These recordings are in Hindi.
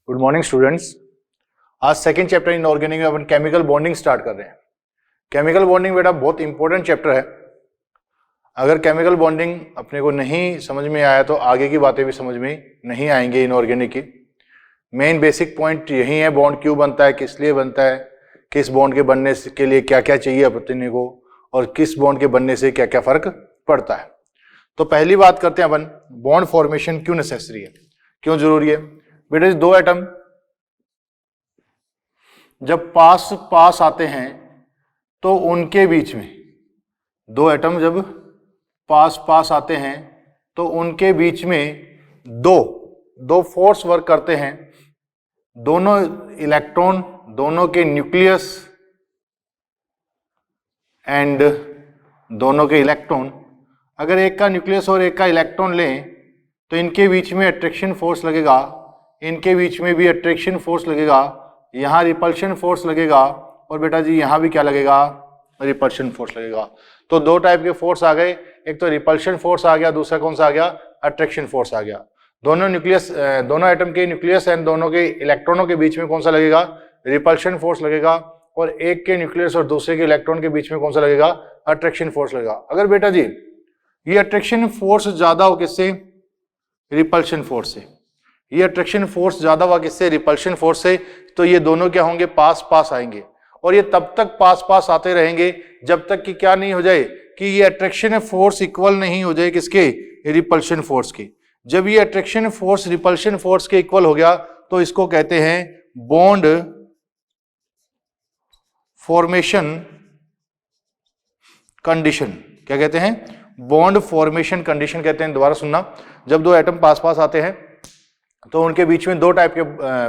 Good morning students. आज सेकंड चैप्टर इनऑर्गेनिक में अपन केमिकल बॉन्डिंग स्टार्ट कर रहे हैं। केमिकल बॉन्डिंग बेटा बहुत इंपॉर्टेंट चैप्टर है। अगर केमिकल बॉन्डिंग अपने को नहीं समझ में आया तो आगे की बातें भी समझ में नहीं आएंगे। इनऑर्गेनिक की मेन बेसिक पॉइंट यही है, बॉन्ड क्यों बनता है, किस लिए बनता है, किस बॉन्ड के बनने के लिए क्या क्या चाहिए अपने को, और किस बॉन्ड के बनने से क्या क्या फर्क पड़ता है। तो पहली बात करते हैं अपन, बॉन्ड फॉर्मेशन क्यों नेसेसरी है, क्यों जरूरी है। बेटा दो एटम जब पास पास आते हैं तो उनके बीच में, दो एटम जब पास पास आते हैं तो उनके बीच में दो फोर्स वर्क करते हैं। दोनों इलेक्ट्रॉन, दोनों के न्यूक्लियस एंड दोनों के इलेक्ट्रॉन, अगर एक का न्यूक्लियस और एक का इलेक्ट्रॉन लें तो इनके बीच में अट्रैक्शन फोर्स लगेगा, इनके बीच में भी अट्रैक्शन फोर्स लगेगा, यहाँ रिपल्शन फोर्स लगेगा, और बेटा जी यहाँ भी क्या लगेगा, रिपल्शन फोर्स लगेगा। तो दो टाइप के फोर्स आ गए, एक तो रिपल्शन फोर्स आ गया, दूसरा कौन सा आ गया, अट्रैक्शन फोर्स आ गया। दोनों न्यूक्लियस, दोनों एटम के न्यूक्लियस एंड दोनों के इलेक्ट्रॉनों के बीच में कौन सा लगेगा, रिपल्शन फोर्स लगेगा, और एक के न्यूक्लियस और दूसरे के इलेक्ट्रॉन के बीच में कौन सा लगेगा, अट्रैक्शन फोर्स लगेगा। अगर बेटा जी ये अट्रैक्शन फोर्स ज्यादा हो किससे, रिपल्शन फोर्स से, ये अट्रैक्शन फोर्स ज्यादा हुआ किससे, रिपल्शन फोर्स से, तो ये दोनों क्या होंगे, पास पास आएंगे, और ये तब तक पास पास आते रहेंगे जब तक कि क्या नहीं हो जाए, कि ये अट्रैक्शन फोर्स इक्वल नहीं हो जाए किसके, रिपल्शन फोर्स के। जब ये अट्रैक्शन फोर्स रिपल्शन फोर्स के इक्वल हो गया तो इसको कहते हैं बॉन्ड फॉर्मेशन कंडीशन। क्या कहते हैं, बॉन्ड फॉर्मेशन कंडीशन कहते हैं। दोबारा सुनना, जब दो एटम पास पास आते हैं तो उनके बीच में दो टाइप के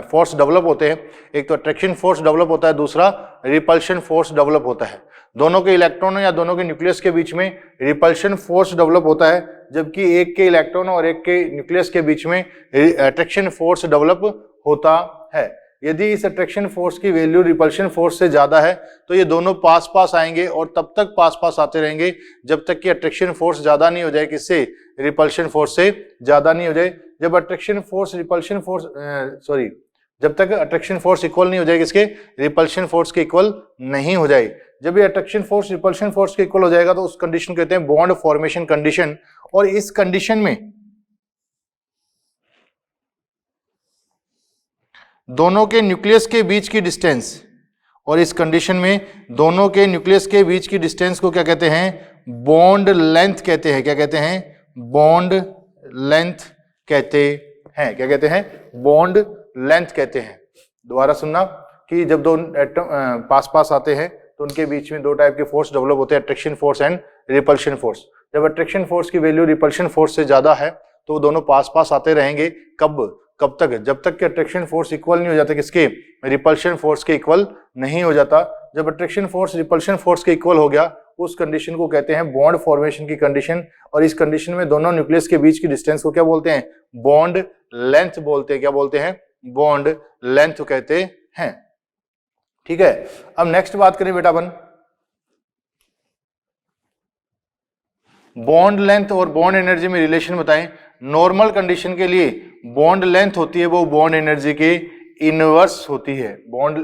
फोर्स डेवलप होते हैं, एक तो अट्रैक्शन फोर्स डेवलप होता है, दूसरा रिपल्शन फोर्स डेवलप होता है। दोनों के इलेक्ट्रॉन या दोनों के न्यूक्लियस के बीच में रिपल्शन फोर्स डेवलप होता है, जबकि एक के इलेक्ट्रॉन और एक के न्यूक्लियस के बीच में अट्रैक्शन फोर्स डेवलप होता है। यदि इस अट्रैक्शन फोर्स की वैल्यू रिपल्शन फोर्स से ज्यादा है तो ये दोनों पास पास आएंगे और तब तक पास पास आते रहेंगे जब तक कि अट्रैक्शन फोर्स ज्यादा नहीं हो जाए, किससे, रिपल्शन फोर्स से ज्यादा नहीं हो जाए। जब अट्रैक्शन फोर्स रिपल्शन फोर्स जब तक अट्रैक्शन फोर्स इक्वल नहीं हो जाए किसके, रिपल्शन फोर्स के इक्वल नहीं हो जाए। जब ये अट्रैक्शन फोर्स रिपल्शन फोर्स के इक्वल हो जाएगा तो उस कंडीशन कहते हैं बॉन्ड फॉर्मेशन कंडीशन। और इस कंडीशन में दोनों के न्यूक्लियस के बीच की डिस्टेंस, और इस कंडीशन में दोनों के न्यूक्लियस के बीच की डिस्टेंस को क्या कहते हैं, बॉन्ड लेंथ कहते हैं। क्या कहते हैं, बॉन्ड लेंथ कहते हैं। क्या कहते हैं, बॉन्ड लेंथ कहते हैं। दोबारा सुनना कि जब दो एटम पास पास आते हैं तो उनके बीच में दो टाइप के फोर्स डेवलप होते हैं, attraction force and repulsion force. जब अट्रैक्शन फोर्स की वैल्यू रिपल्शन फोर्स से ज्यादा है तो वो दोनों पास पास आते रहेंगे। कब तक, जब तक कि अट्रैक्शन फोर्स इक्वल नहीं हो जाता किसके, रिपल्शन फोर्स के इक्वल नहीं हो जाता। जब अट्रैक्शन फोर्स रिपल्शन फोर्स के इक्वल हो गया उस कंडीशन को कहते हैं बॉन्ड फॉर्मेशन की कंडीशन। और इस कंडीशन में दोनों न्यूक्लियस के बीच की डिस्टेंस को क्या बोलते हैं, बॉन्ड लेंथ बोलते हैं। क्या बोलते हैं, बॉन्ड लेंथ कहते हैं। ठीक है, अब नेक्स्ट बात करें बेटा अपन बॉन्ड लेंथ और बॉन्ड एनर्जी में रिलेशन बताएं। नॉर्मल कंडीशन के लिए बॉन्ड लेंथ होती है वो बॉन्ड एनर्जी के इनवर्स होती है। बॉन्ड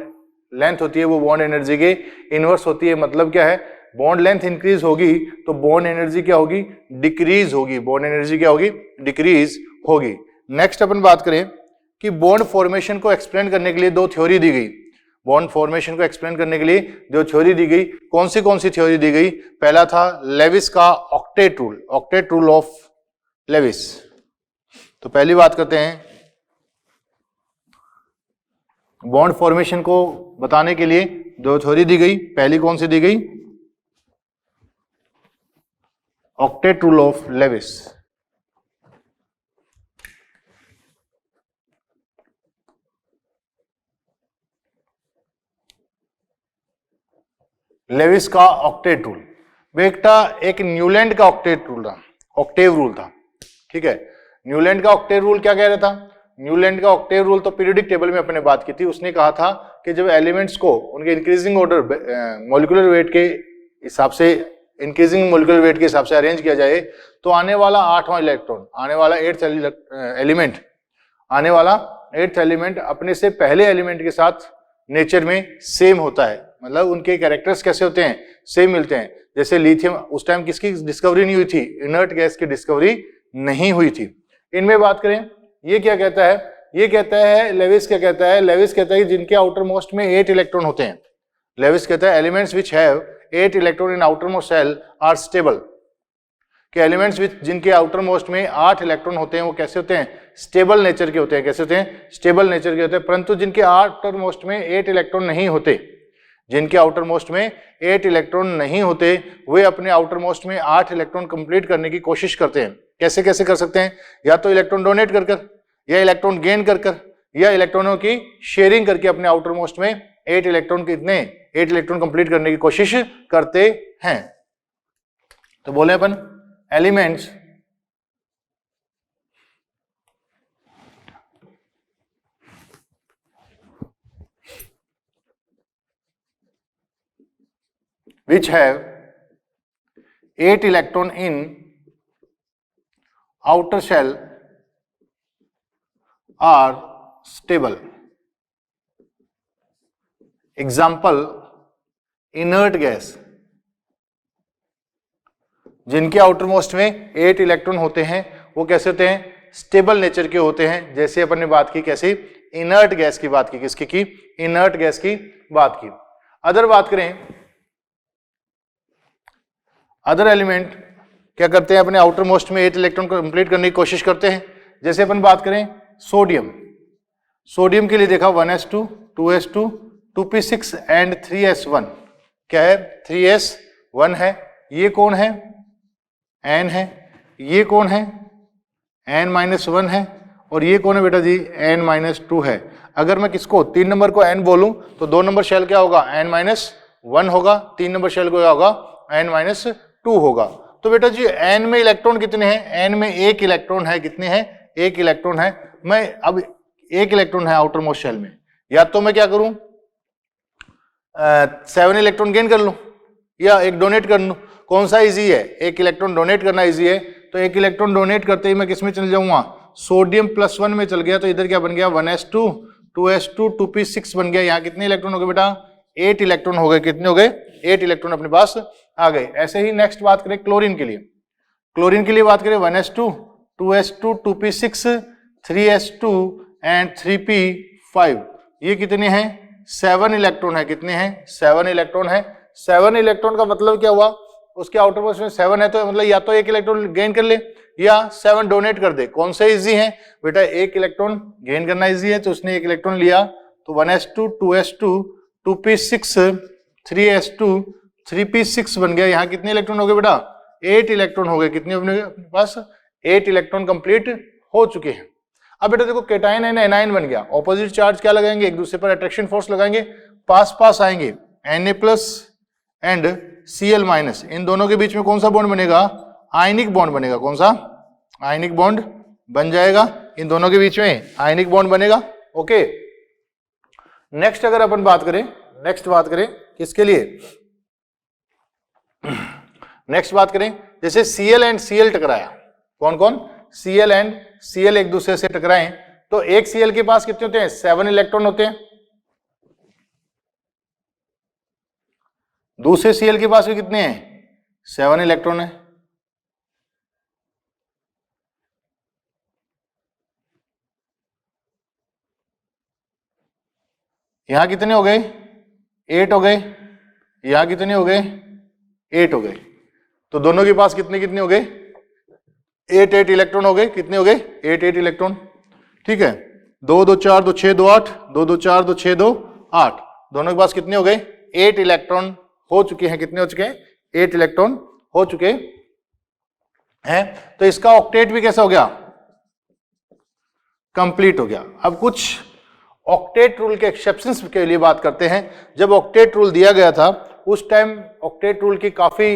लेंथ होती है वो बॉन्ड एनर्जी के इनवर्स होती है। मतलब क्या है, बॉन्ड लेंथ इंक्रीज होगी तो बॉन्ड एनर्जी क्या होगी, डिक्रीज होगी। बॉन्ड एनर्जी क्या होगी, डिक्रीज होगी। नेक्स्ट अपन बात करें कि बॉन्ड फॉर्मेशन को एक्सप्लेन करने के लिए दो थ्योरी दी गई। बॉन्ड फॉर्मेशन को एक्सप्लेन करने के लिए जो थ्योरी दी गई, कौन सी थ्योरी दी गई। पहला था लेविस का octet rule, octet rule of Lewis. तो पहली बात करते हैं, बॉन्ड फॉर्मेशन को बताने के लिए जो थ्योरी दी गई, पहली कौन सी दी गई, octet rule of Lewis. Lewis का ऑक्टेट रूल बेटा एक न्यूलैंड का ऑक्टेट रूल था, ऑक्टेव रूल था। ठीक है, न्यूलैंड का ऑक्टेव रूल क्या कह रहा था, न्यूलैंड का ऑक्टेव रूल तो पीरियोडिक टेबल में अपने बात की थी। उसने कहा था कि जब एलिमेंट्स को उनके इंक्रीजिंग ऑर्डर मॉलिक्यूलर वेट के हिसाब से, इंक्रीजिंग मॉलिक्यूलर वेट के हिसाब से अरेंज किया जाए तो आने वाला 8वां इलेक्ट्रॉन, आने वाला 8th एलिमेंट, आने वाला एट्थ एलिमेंट अपने से पहले एलिमेंट के साथ नेचर में सेम होता है, मतलब उनके कैरेक्टर्स कैसे होते हैं, सेम मिलते हैं। जैसे लिथियम, उस टाइम किसकी डिस्कवरी नहीं हुई थी, इनर्ट गैस की डिस्कवरी नहीं हुई थी। इनमें बात करें, ये क्या कहता है, ये कहता है लेविस क्या कहता है, लेविस कहता है कि जिनके आउटर मोस्ट में 8 इलेक्ट्रॉन होते हैं, लेविस कहता है elements which have 8 electron in outer most shell are stable, कि एलिमेंट्स विच जिनके आउटर मोस्ट में 8 इलेक्ट्रॉन होते हैं वो कैसे होते हैं, स्टेबल नेचर के होते हैं। कैसे होते हैं, स्टेबल नेचर के होते हैं। परंतु जिनके आउटर मोस्ट में 8 इलेक्ट्रॉन नहीं होते, जिनके आउटर मोस्ट में 8 इलेक्ट्रॉन नहीं होते, वे अपने आउटर मोस्ट में 8 इलेक्ट्रॉन कंप्लीट करने की कोशिश करते हैं। कैसे कैसे कर सकते हैं, या तो इलेक्ट्रॉन डोनेट कर कर, या इलेक्ट्रॉन गेन कर कर, या इलेक्ट्रॉनों की शेयरिंग करके अपने आउटर मोस्ट में 8 इलेक्ट्रॉन कितने, 8 इलेक्ट्रॉन कंप्लीट करने की कोशिश करते हैं। तो बोले अपन elements which have 8 electron in outer shell are stable. Example, inert gas, जिनके आउटर मोस्ट में 8 इलेक्ट्रॉन होते हैं वो कैसे होते हैं, स्टेबल नेचर के होते हैं। जैसे अपन ने बात की कैसे, इनर्ट गैस की बात की, किसकी की, इनर्ट गैस की बात की। अदर बात करें, अदर एलिमेंट क्या करते हैं, अपने आउटर मोस्ट में 8 इलेक्ट्रॉन को कंप्लीट करने की कोशिश करते हैं। जैसे अपन बात करें सोडियम, सोडियम के लिए देखा 1s2, 2s2, 2p6 and 3s1। क्या है, 3s1 है। ये कौन है, n है। ये कौन है, n-1 है। और ये कौन है बेटा जी, n-2 है। अगर मैं किसको 3 नंबर को n बोलूं तो 2 नंबर शेल क्या होगा, n-1 होगा। 3 नंबर शेल को क्या होगा, n-2 होगा। तो बेटा जी n में इलेक्ट्रॉन कितने हैं, n में 1 इलेक्ट्रॉन है। कितने हैं, 1 इलेक्ट्रॉन है। मैं अब 1 इलेक्ट्रॉन है आउटर मोस्ट शेल में, या तो मैं क्या करूं, 7 इलेक्ट्रॉन गेन कर लूं या एक डोनेट कर लूं। कौन सा इजी है, 1 इलेक्ट्रॉन डोनेट करना इजी है। तो 1 इलेक्ट्रॉन डोनेट करते ही मैं किस में चल जाऊंगा, सोडियम +1 में चल गया। तो इधर क्या बन गया, 1s2, 2s2, 2p6 बन गया। यहाँ कितने इलेक्ट्रॉन हो गए बेटा, 8 इलेक्ट्रॉन हो गए। कितने हो गए, 8 इलेक्ट्रॉन अपने पास आ गए। ऐसे ही नेक्स्ट बात करें क्लोरीन के लिए, क्लोरीन के लिए बात करें 1s2, 2s2, 2p6, 3s2 and 3p5। ये कितने हैं, 7 इलेक्ट्रॉन है। कितने हैं, 7 इलेक्ट्रॉन है। 7 इलेक्ट्रॉन का मतलब क्या हुआ, उसके आउटर मोस्ट में 7 है, तो मतलब या तो 1 इलेक्ट्रॉन गेन कर ले या 7 डोनेट कर दे। कौन सा इजी है बेटा, 1 इलेक्ट्रॉन गेन करना इजी है, तो उसने 1 इलेक्ट्रॉन लिया। तो 1s2, 2s2, 2p6, 3s2, 3p6 बन गया। यहाँ कितने इलेक्ट्रॉन हो गए बेटा, 8 इलेक्ट्रॉन हो गए। कितने अपने पास, 8 इलेक्ट्रॉन कंप्लीट हो चुके हैं। अब बेटा देखो केटाइन एंड एनाइन बन गया। ऑपोजिट चार्ज क्या लगाएंगे, एक दूसरे पर अट्रैक्शन फोर्स लगाएंगे, पास पास आएंगे। Na+ एंड Cl-, इन दोनों के बीच में कौन सा बॉन्ड बनेगा, आयनिक बॉन्ड बनेगा। कौन सा, आयनिक बॉन्ड बन जाएगा। इन दोनों के बीच में आयनिक बॉन्ड बनेगा। ओके, नेक्स्ट अगर अपन बात करें, नेक्स्ट बात करें किसके लिए, नेक्स्ट बात करें जैसे Cl एंड Cl टकराया, कौन कौन, Cl एंड Cl एक दूसरे से टकराएं, तो एक Cl के पास कितने होते हैं, 7 इलेक्ट्रॉन होते हैं। दूसरे Cl के पास भी कितने हैं, 7 इलेक्ट्रॉन है। यहां कितने हो गए, 8 हो गए। यहां कितने हो गए, 8 हो गए। तो दोनों के पास कितने कितने हो गए, 8 इलेक्ट्रॉन हो गए। कितने हो गए, 8 इलेक्ट्रॉन। ठीक है, 2 2 4 2 6 2 8, 2 2 4 2 6 2 8, दोनों के पास कितने हो गए, 8 इलेक्ट्रॉन हो चुके हैं। कितने हो चुके हैं, 8 इलेक्ट्रॉन हो चुके हैं। तो इसका ऑक्टेट भी कैसा हो गया, कंप्लीट हो गया। अब कुछ ऑक्टेट रूल के एक्सेप्शंस के लिए बात करते हैं। जब ऑक्टेट रूल दिया गया था उस टाइम ऑक्टेट रूल की काफी,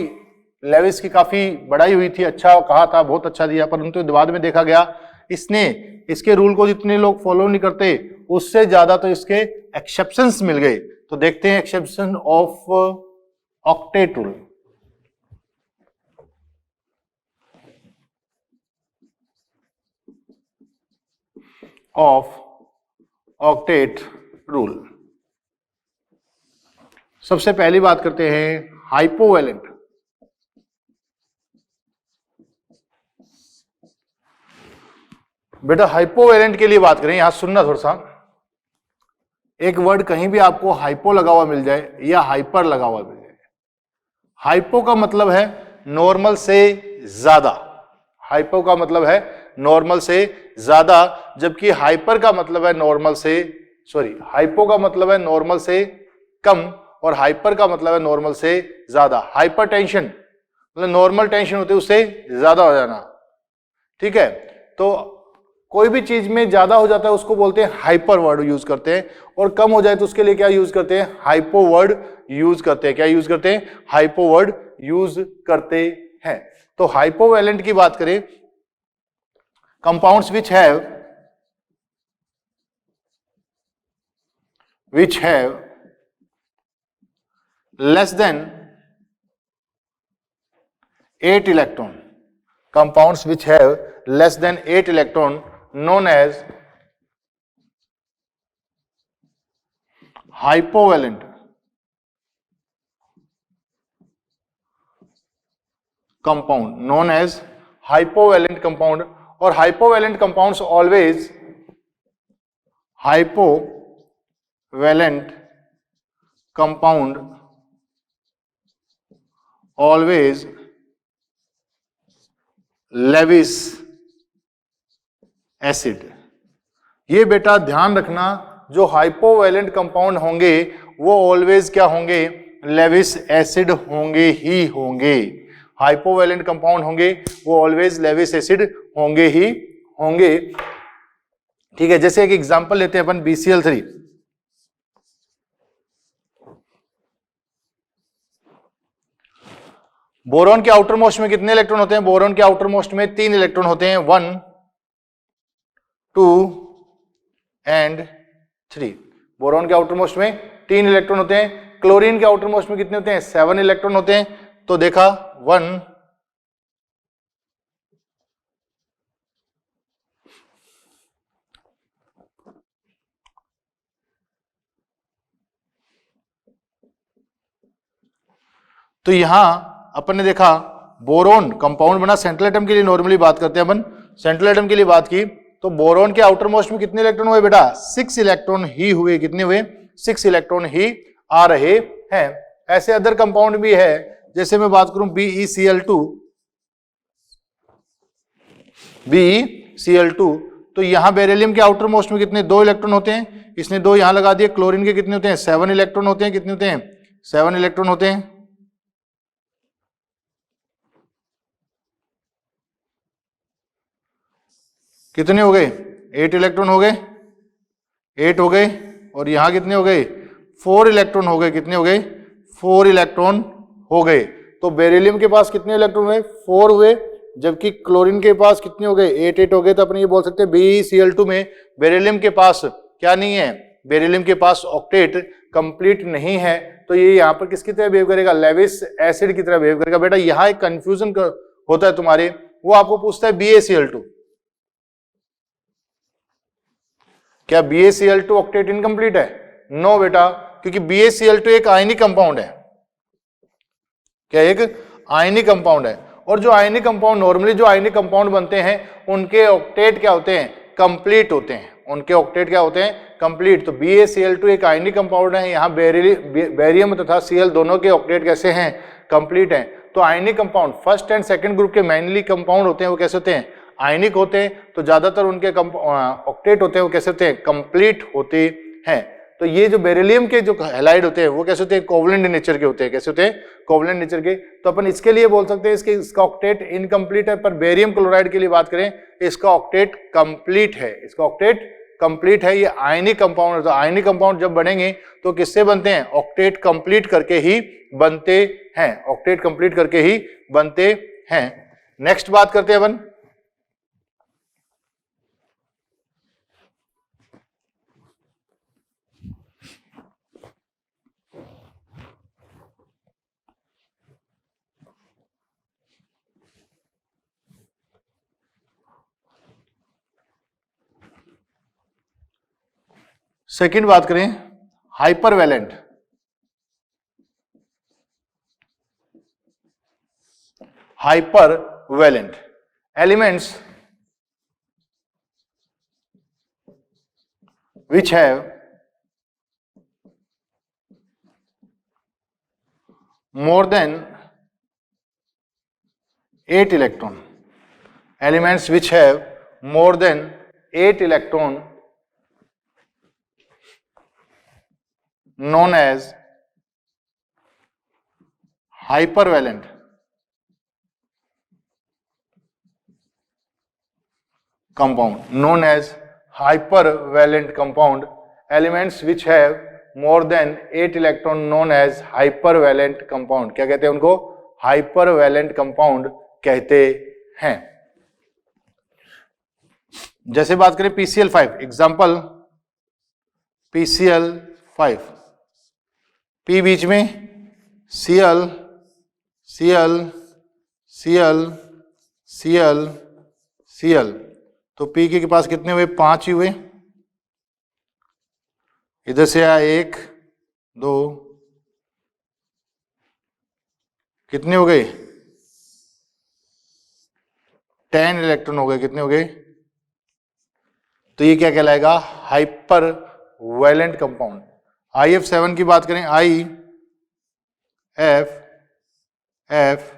लेविस की काफी बड़ाई हुई थी, अच्छा कहा था, बहुत अच्छा दिया, परंतु बाद में देखा गया इसने, इसके रूल को जितने लोग फॉलो नहीं करते उससे ज्यादा तो इसके एक्सेप्शंस मिल गए। तो देखते हैं exception of octet rule. Of octet rule. सबसे पहली बात करते हैं हाइपोवैलेंट। बेटा हाइपोवैलेंट के लिए बात करें, यहां सुनना थोड़ा सा, एक वर्ड कहीं भी आपको हाइपो लगा हुआ मिल जाए या हाइपर लगा हुआ मिल जाए, हाइपो का मतलब है नॉर्मल से ज्यादा, हाइपो का मतलब है नॉर्मल से ज्यादा, जबकि हाइपर का मतलब है नॉर्मल से, सॉरी, हाइपो का मतलब है नॉर्मल से कम और हाइपर का मतलब है नॉर्मल से ज्यादा। हाइपर टेंशन मतलब नॉर्मल टेंशन होती है उससे ज्यादा हो जाना, ठीक है। तो कोई भी चीज में ज्यादा हो जाता है उसको बोलते हैं हाइपर वर्ड यूज करते हैं, और कम हो जाए तो उसके लिए क्या यूज करते हैं, हाइपो वर्ड यूज करते हैं। क्या यूज करते हैं, हाइपो वर्ड यूज करते हैं। तो हाइपोवैलेंट की बात करें, compounds which have less than 8 electron, compounds which have less than 8 electron known as hypovalent compound, known as hypovalent compound। और hypovalent compounds always, hypovalent compound always Lewis acid. ये बेटा ध्यान रखना, जो हाइपोवैलेंट कंपाउंड होंगे वो ऑलवेज क्या होंगे, लेविस एसिड होंगे ही होंगे। हाइपोवैलेंट कंपाउंड होंगे वो ऑलवेज लेविस एसिड होंगे ही होंगे, ठीक है। जैसे एक एग्जांपल लेते हैं अपन BCl3। बोरॉन के आउटर मोस्ट में कितने इलेक्ट्रॉन होते हैं, बोरॉन के आउटर मोस्ट में 3 इलेक्ट्रॉन होते हैं, 1 2 एंड 3। बोरॉन के आउटर मोस्ट में 3 इलेक्ट्रॉन होते हैं। क्लोरीन के आउटर मोस्ट में कितने होते हैं, 7 इलेक्ट्रॉन होते हैं। तो देखा 1 तो यहां अपन ने देखा बोरोन कंपाउंड बना, सेंट्रल एटम के लिए नॉर्मली बात करते हैं अपन, सेंट्रल एटम के लिए बात की तो बोरोन के आउटर मोस्ट में कितने इलेक्ट्रॉन हुए बेटा, 6 इलेक्ट्रॉन ही हुए। कितने हुए, 6 इलेक्ट्रॉन ही आ रहे हैं। ऐसे अदर कंपाउंड भी है, जैसे मैं बात करूं BeCl2, तो यहां बेरिलियम के आउटर मोस्ट में कितने, 2 इलेक्ट्रॉन होते हैं, इसने 2 यहां लगा दिए। क्लोरीन के कितने होते हैं, 7 इलेक्ट्रॉन होते हैं। कितने होते हैं, 7 इलेक्ट्रॉन होते हैं। कितने हो गए, 8 इलेक्ट्रॉन हो गए, 8 हो गए। और यहां कितने हो गए, 4 इलेक्ट्रॉन हो गए। कितने हो गए, 4 इलेक्ट्रॉन हो गए। तो बेरिलियम के पास कितने इलेक्ट्रॉन हुए, 4 हुए, जबकि क्लोरीन के पास कितने हो गए, 8 हो गए। तो अपने ये बोल सकते हैं BeCl2 में बेरिलियम के पास क्या नहीं है, बेरिलियम के पास ऑक्टेट कंप्लीट नहीं है। तो ये यहां पर किसकी तरह बिहेव करेगा, लेविस एसिड की तरह बिहेव करेगा। बेटा यहां एक कंफ्यूजन होता है तुम्हारे, वो आपको पूछता है BaCl2, क्या BaCl2 ऑक्टेट इनकम्प्लीट है, नो बेटा, क्योंकि BaCl2 एक आयनिक कंपाउंड है। क्या एक आयनिक कंपाउंड है, और जो आयनिक कंपाउंड नॉर्मली जो आयनिक कंपाउंड बनते हैं उनके ऑक्टेट क्या होते हैं, कंप्लीट होते हैं। उनके ऑक्टेट क्या होते हैं, कंप्लीट। तो BaCl2 एक आयनिक कंपाउंड है, यहाँ बेरियम तथा Cl दोनों के ऑक्टेट कैसे हैं, कंप्लीट हैं। तो ionic compound first and second group के मेनली कंपाउंड होते हैं वो कैसे होते हैं, आयनिक होते हैं। तो ज्यादातर उनके ऑक्टेट होते हैं वो कैसे होते हैं, कंप्लीट होते हैं। तो ये जो बेरिलियम के जो हैलाइड होते हैं वो कैसे होते हैं, कोवलेंट नेचर के होते हैं। कैसे होते हैं, कोवलेंट नेचर के। तो अपन इसके लिए बोल सकते हैं इसका ऑक्टेट इनकम्प्लीट है। पर बेरियम क्लोराइड के लिए बात करें, इसका ऑक्टेट कंप्लीट है, इसका ऑक्टेट कंप्लीट है। ये आयनिक कंपाउंड है। तो आयनिक कंपाउंड जब बनेंगे तो किससे बनते हैं, ऑक्टेट कंप्लीट करके ही बनते हैं, ऑक्टेट कंप्लीट करके ही बनते हैं। नेक्स्ट बात करते हैं अपन सेकंड बात करें हाइपरवैलेंट। हाइपरवैलेंट elements which have more than 8 electron, elements which have more than 8 electron known as hypervalent compound, known as hypervalent compound, elements which have more than 8 electron known as hypervalent compound। क्या कहते हैं उनको? hypervalent compound कहते हैं। जैसे बात करें PCl5, एग्जाम्पल PCl5, P बीच में Cl Cl Cl Cl Cl, तो P के पास कितने हुए? 5 ही हुए। इधर से आया 1 2, कितने हो गए? 10 इलेक्ट्रॉन हो गए। कितने हो गए? तो ये क्या कहलाएगा? Hyper valent compound. IF7 की बात करें, IF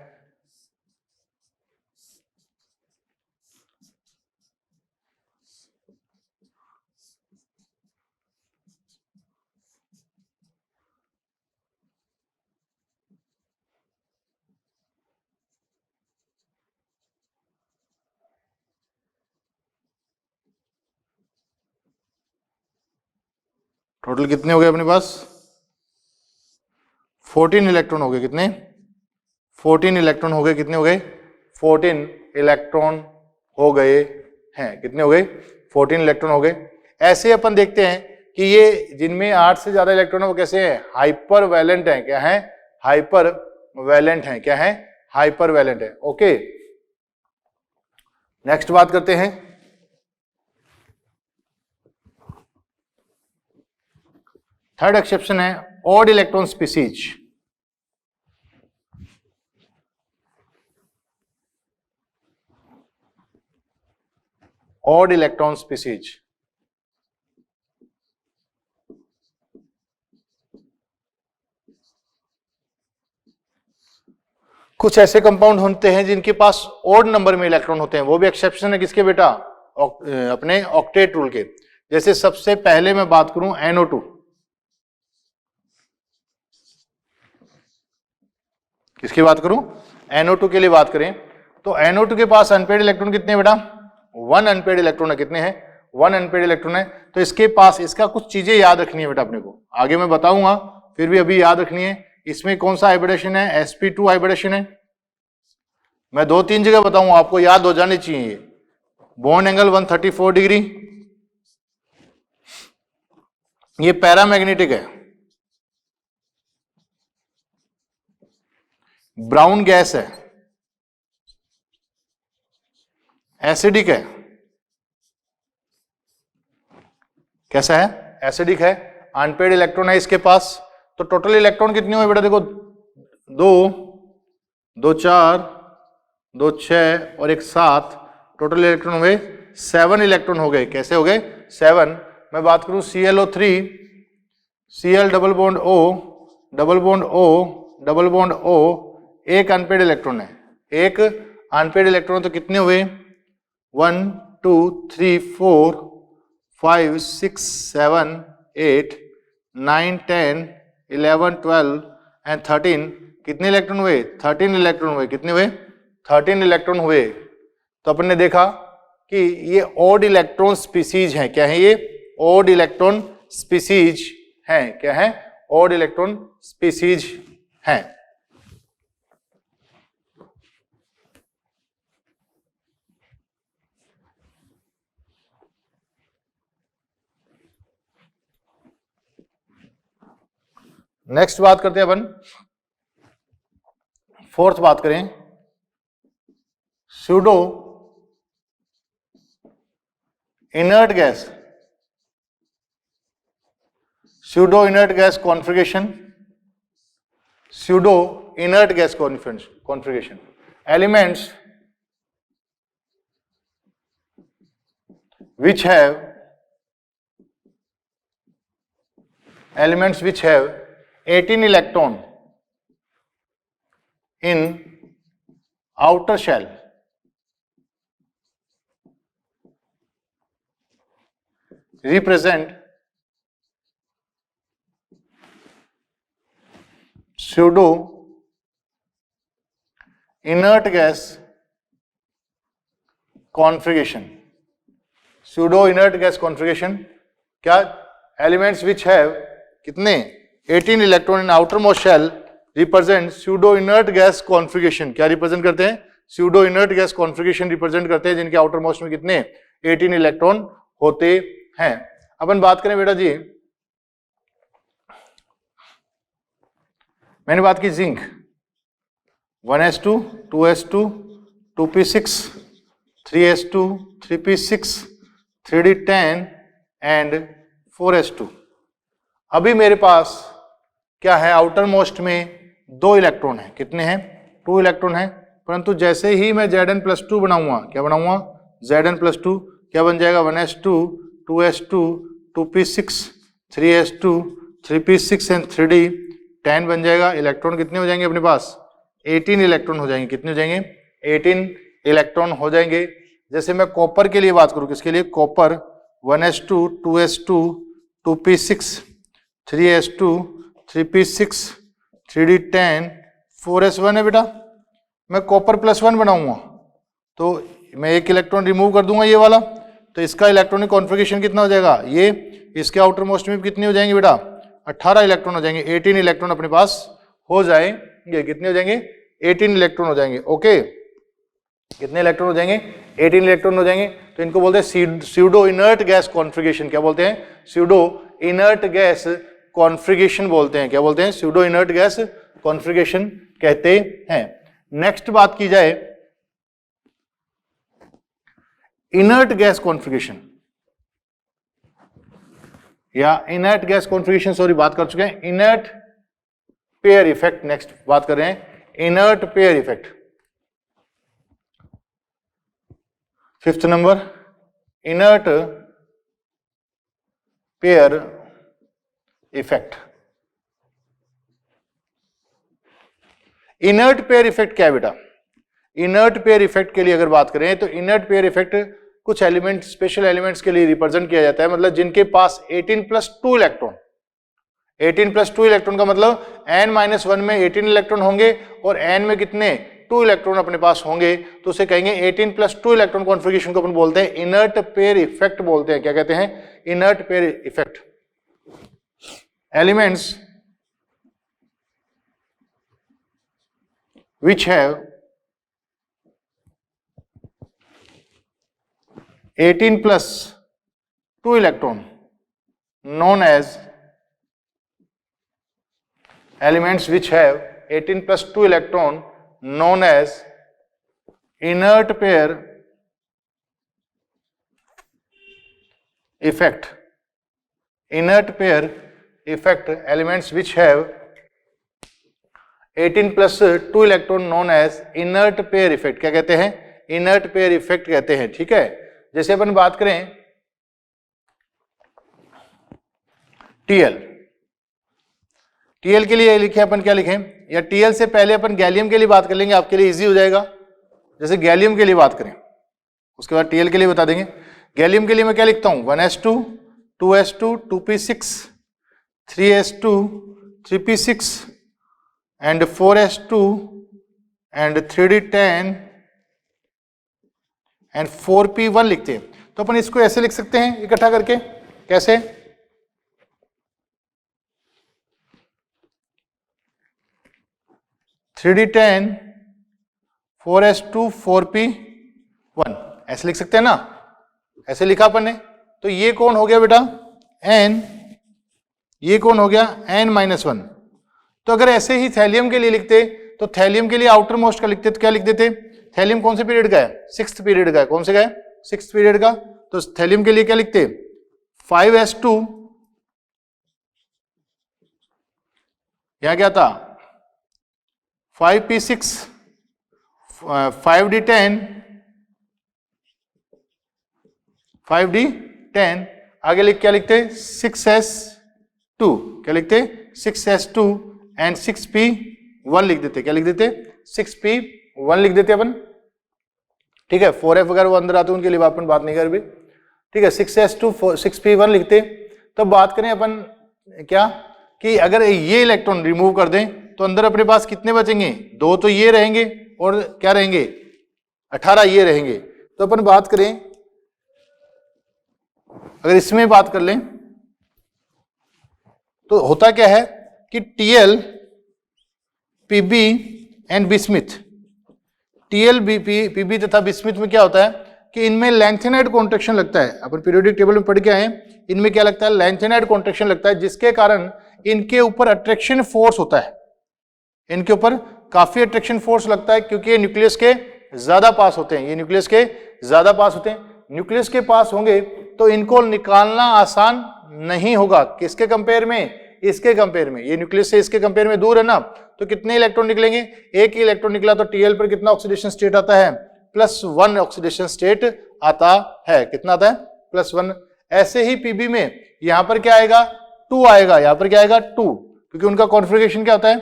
टोटल कितने हो गए अपने पास? 14 इलेक्ट्रॉन हो गए। कितने? 14 इलेक्ट्रॉन हो गए। कितने हो गए? 14 इलेक्ट्रॉन हो गए हैं। कितने हो गए? 14 इलेक्ट्रॉन हो गए। ऐसे अपन देखते हैं कि ये जिनमें 8 से ज्यादा इलेक्ट्रॉन है वो कैसे हैं? हाइपर वैलेंट हैं। क्या है? हाइपर वैलेंट हैं। क्या है? हाइपर वैलेंट है। ओके, नेक्स्ट बात करते हैं थर्ड एक्सेप्शन है odd electron species. Odd electron species कुछ ऐसे कंपाउंड होते हैं जिनके पास ऑड नंबर में इलेक्ट्रॉन होते हैं। वो भी एक्सेप्शन है किसके बेटा? अपने ऑक्टेट रूल के। जैसे सबसे पहले मैं बात करूं NO2, किसकी बात करूं? NO2 के लिए बात करें तो NO2 के पास अनपेड इलेक्ट्रॉन कितने हैं बेटा? 1 अनपेड इलेक्ट्रॉन है। कितने हैं? 1 अनपेड इलेक्ट्रॉन है। तो इसके पास इसका कुछ चीजें याद रखनी है बेटा अपने को, आगे मैं बताऊंगा, फिर भी अभी याद रखनी है। इसमें कौन सा हाइब्रिडेशन है? sp2 हाइब्रिडेशन है। मैं 2-3 जगह बताऊंगा, आपको याद हो जानी चाहिए। बॉन्ड एंगल 134 डिग्री, ये पैरामैग्नेटिक है। ब्राउन गैस है, एसिडिक है। कैसा है? एसिडिक है। अनपेड इलेक्ट्रॉन है इसके पास। तो टोटल इलेक्ट्रॉन कितने हुए बेटा? देखो 2 2 4 2 6 और 1 7, टोटल इलेक्ट्रॉन हुए 7 इलेक्ट्रॉन हो गए। कैसे हो गए? 7। मैं बात करूं ClO3, Cl double bond O double bond O double bond O, एक अनपेड इलेक्ट्रॉन है। एक अनपेड इलेक्ट्रॉन, तो कितने हुए? 1 2 3 4 5 6 7 8 9 10 11 12 एंड 13। कितने इलेक्ट्रॉन हुए? 13 इलेक्ट्रॉन हुए। कितने हुए? 13 इलेक्ट्रॉन हुए। तो अपन ने देखा कि ये ऑड इलेक्ट्रॉन स्पीसीज हैं। क्या है ये? ऑड इलेक्ट्रॉन स्पीसीज हैं। क्या है? ऑड इलेक्ट्रॉन स्पीसीज हैं। नेक्स्ट बात करते हैं अपन, फोर्थ बात करें pseudo inert gas. pseudo inert gas configuration, pseudo inert gas configuration, elements which have 18 electron in outer shell represent pseudo inert gas configuration. Pseudo inert gas configuration क्या? Elements which have कितने 18 electron in outer most shell represent pseudo inert gas configuration. क्या रिप्रेजेंट करते हैं? Pseudo inert gas configuration represent करते हैं जिनके आउटर मोस्ट में कितने 18 इलेक्ट्रॉन होते हैं. अपन बात करें बेटा जी, मैंने बात की zinc 1s2 2s2 2p6 3s2 3p6 3d10 and 4s2. अभी मेरे पास क्या है? आउटर मोस्ट में 2 इलेक्ट्रॉन है. कितने हैं? 2 इलेक्ट्रॉन है. परंतु जैसे ही मैं Zn+2 बनाऊंगा, क्या बनाऊंगा? Zn+2 क्या बन जाएगा? 1s2 2s2 2p6 3s2 3p6 and 3d10 बन जाएगा. इलेक्ट्रॉन कितने हो जाएंगे अपने पास? 18 इलेक्ट्रॉन हो जाएंगे. कितने हो जाएंगे? 18 इलेक्ट्रॉन हो जाएंगे. जैसे मैं कॉपर के लिए बात करूं, किसके लिए? Copper 1s2 2s2 2p6 3s2 3p6 3d10 4s1 है बेटा. मैं कॉपर +1 बनाऊंगा तो मैं एक इलेक्ट्रॉन रिमूव कर दूंगा ये वाला, तो इसका इलेक्ट्रॉनिक कॉन्फ़िगरेशन कितना हो जाएगा? ये इसके आउटर मोस्ट में कितने हो जाएंगे बेटा? 18 इलेक्ट्रॉन हो जाएंगे. 18 इलेक्ट्रॉन अपने पास हो जाएंगे. कितने हो जाएंगे? 18 इलेक्ट्रॉन हो जाएंगे. ओके, कितने इलेक्ट्रॉन हो जाएंगे? 18 इलेक्ट्रॉन हो जाएंगे. तो इनको बोलते हैं स्यूडो इनर्ट गैस कॉन्फ़िगरेशन. क्या बोलते हैं? स्यूडो इनर्ट गैस कॉन्फ़िगरेशन बोलते हैं. क्या बोलते हैं? स्यूडो इनर्ट गैस कॉन्फ़िगरेशन कहते हैं. नेक्स्ट बात की जाए इनर्ट गैस कॉन्फ़िगरेशन या इनर्ट गैस कॉन्फ़िगरेशन, सॉरी बात कर चुके हैं. इनर्ट पेयर इफेक्ट नेक्स्ट बात कर रहे हैं. Inert pair effect. 5th number, inert pair effect. Inert pair effect क्या है बेटा? इनर्ट पेयर इफेक्ट के लिए अगर बात करें तो इनर्ट पेयर इफेक्ट कुछ एलिमेंट, स्पेशल एलिमेंट्स के लिए रिप्रेजेंट किया जाता है. मतलब जिनके पास 18+2 इलेक्ट्रॉन. 18+2 इलेक्ट्रॉन का मतलब n-1 में 18 इलेक्ट्रॉन होंगे और n में कितने 2 इलेक्ट्रॉन अपने पास होंगे, तो उसे कहेंगे 18+2 इलेक्ट्रॉन कॉन्फ़िगरेशन को अपन बोलते हैं इनर्ट पेयर इफेक्ट बोलते हैं. क्या कहते हैं? Inert pair effect. Elements which have 18+2 electron known as elements which have 18+2 electron known as inert pair effect. Inert pair effect, elements which have 18+2 electron known as inert pair effect. क्या कहते हैं? इनर्ट पेयर इफेक्ट कहते हैं. ठीक है. जैसे अपन बात करें टीएल. टीएल के लिए लिखे अपन, क्या लिखें? या टीएल से पहले अपन गैलियम के लिए बात कर लेंगे, आपके लिए इजी हो जाएगा. जैसे गैलियम के लिए बात करें, उसके बाद टीएल के लिए बता देंगे. गैलियम के लिए मैं क्या लिखता हूं? 1s2 2s2 2p6 3s2 3p6 and 4s2 and 3d10 and 4p1 लिखते हैं. तो अपन इसको ऐसे लिख सकते हैं इकट्ठा करके. कैसे? (3d10) 4s2 4p1 ऐसे लिख सकते हैं ना. ऐसे लिखा अपन ने. तो ये कौन हो गया बेटा? n. ये कौन हो गया? n-1. तो अगर ऐसे ही थैलियम के लिए लिखते तो थैलियम के लिए आउटर मोस्ट का लिखते तो क्या लिख देते? थैलियम कौन से पीरियड का है? 6th पीरियड का है. कौन से का है? 6th पीरियड का. तो थैलियम के लिए क्या लिखते? 5s2 यहाँ क्या था 5p6 5d10 5d10, आगे क्या लिखते 6s2, क्या लिखते 6s2 एंड 6p1 लिख देते, क्या लिख देते 6p1 लिख देते अपन, ठीक है। 4f वगैरह वो अंदर आते हैं, उनके लिए अपन बात नहीं कर भी, ठीक है। 6s2 6p1 लिखते। तब बात करें अपन क्या कि अगर ये इलेक्ट्रॉन रिमूव कर दें तो अंदर अपने पास कितने बचेंगे, 2 तो ये रहेंगे और क्या रहेंगे 18 ये रहेंगे। तो अपन बात करें, अगर इसमें बात कर लें तो होता क्या है कि Tl Pb and bismuth, Tl Pb तथा बिस्मिथ में क्या होता है कि इनमें लैंथेनाइड कॉन्ट्रैक्शन लगता है। अपन पीरियोडिक टेबल में पढ़ के आए, इनमें क्या लगता है लैंथेनाइड कॉन्ट्रैक्शन लगता है, जिसके कारण इनके ऊपर अट्रैक्शन फोर्स होता है, इनके ऊपर काफी अट्रैक्शन फोर्स लगता है, क्योंकि ये न्यूक्लियस के ज्यादा पास होते हैं, ये न्यूक्लियस के ज्यादा पास होते हैं। न्यूक्लियस के पास होंगे तो इनको निकालना आसान नहीं होगा, किसके कंपेयर में, इसके कंपेयर में। ये न्यूक्लियस से इसके कंपेयर में दूर है ना, तो कितने इलेक्ट्रॉन निकलेंगे, एक ही इलेक्ट्रॉन निकला तो Tl पर कितना ऑक्सीडेशन स्टेट आता है, +1 ऑक्सीडेशन स्टेट आता है। कितना आता है, +1। ऐसे ही Pb में यहां पर क्या आएगा 2 आएगा, यहां पर क्या आएगा 2, क्योंकि उनका कॉन्फ़िगरेशन क्या होता है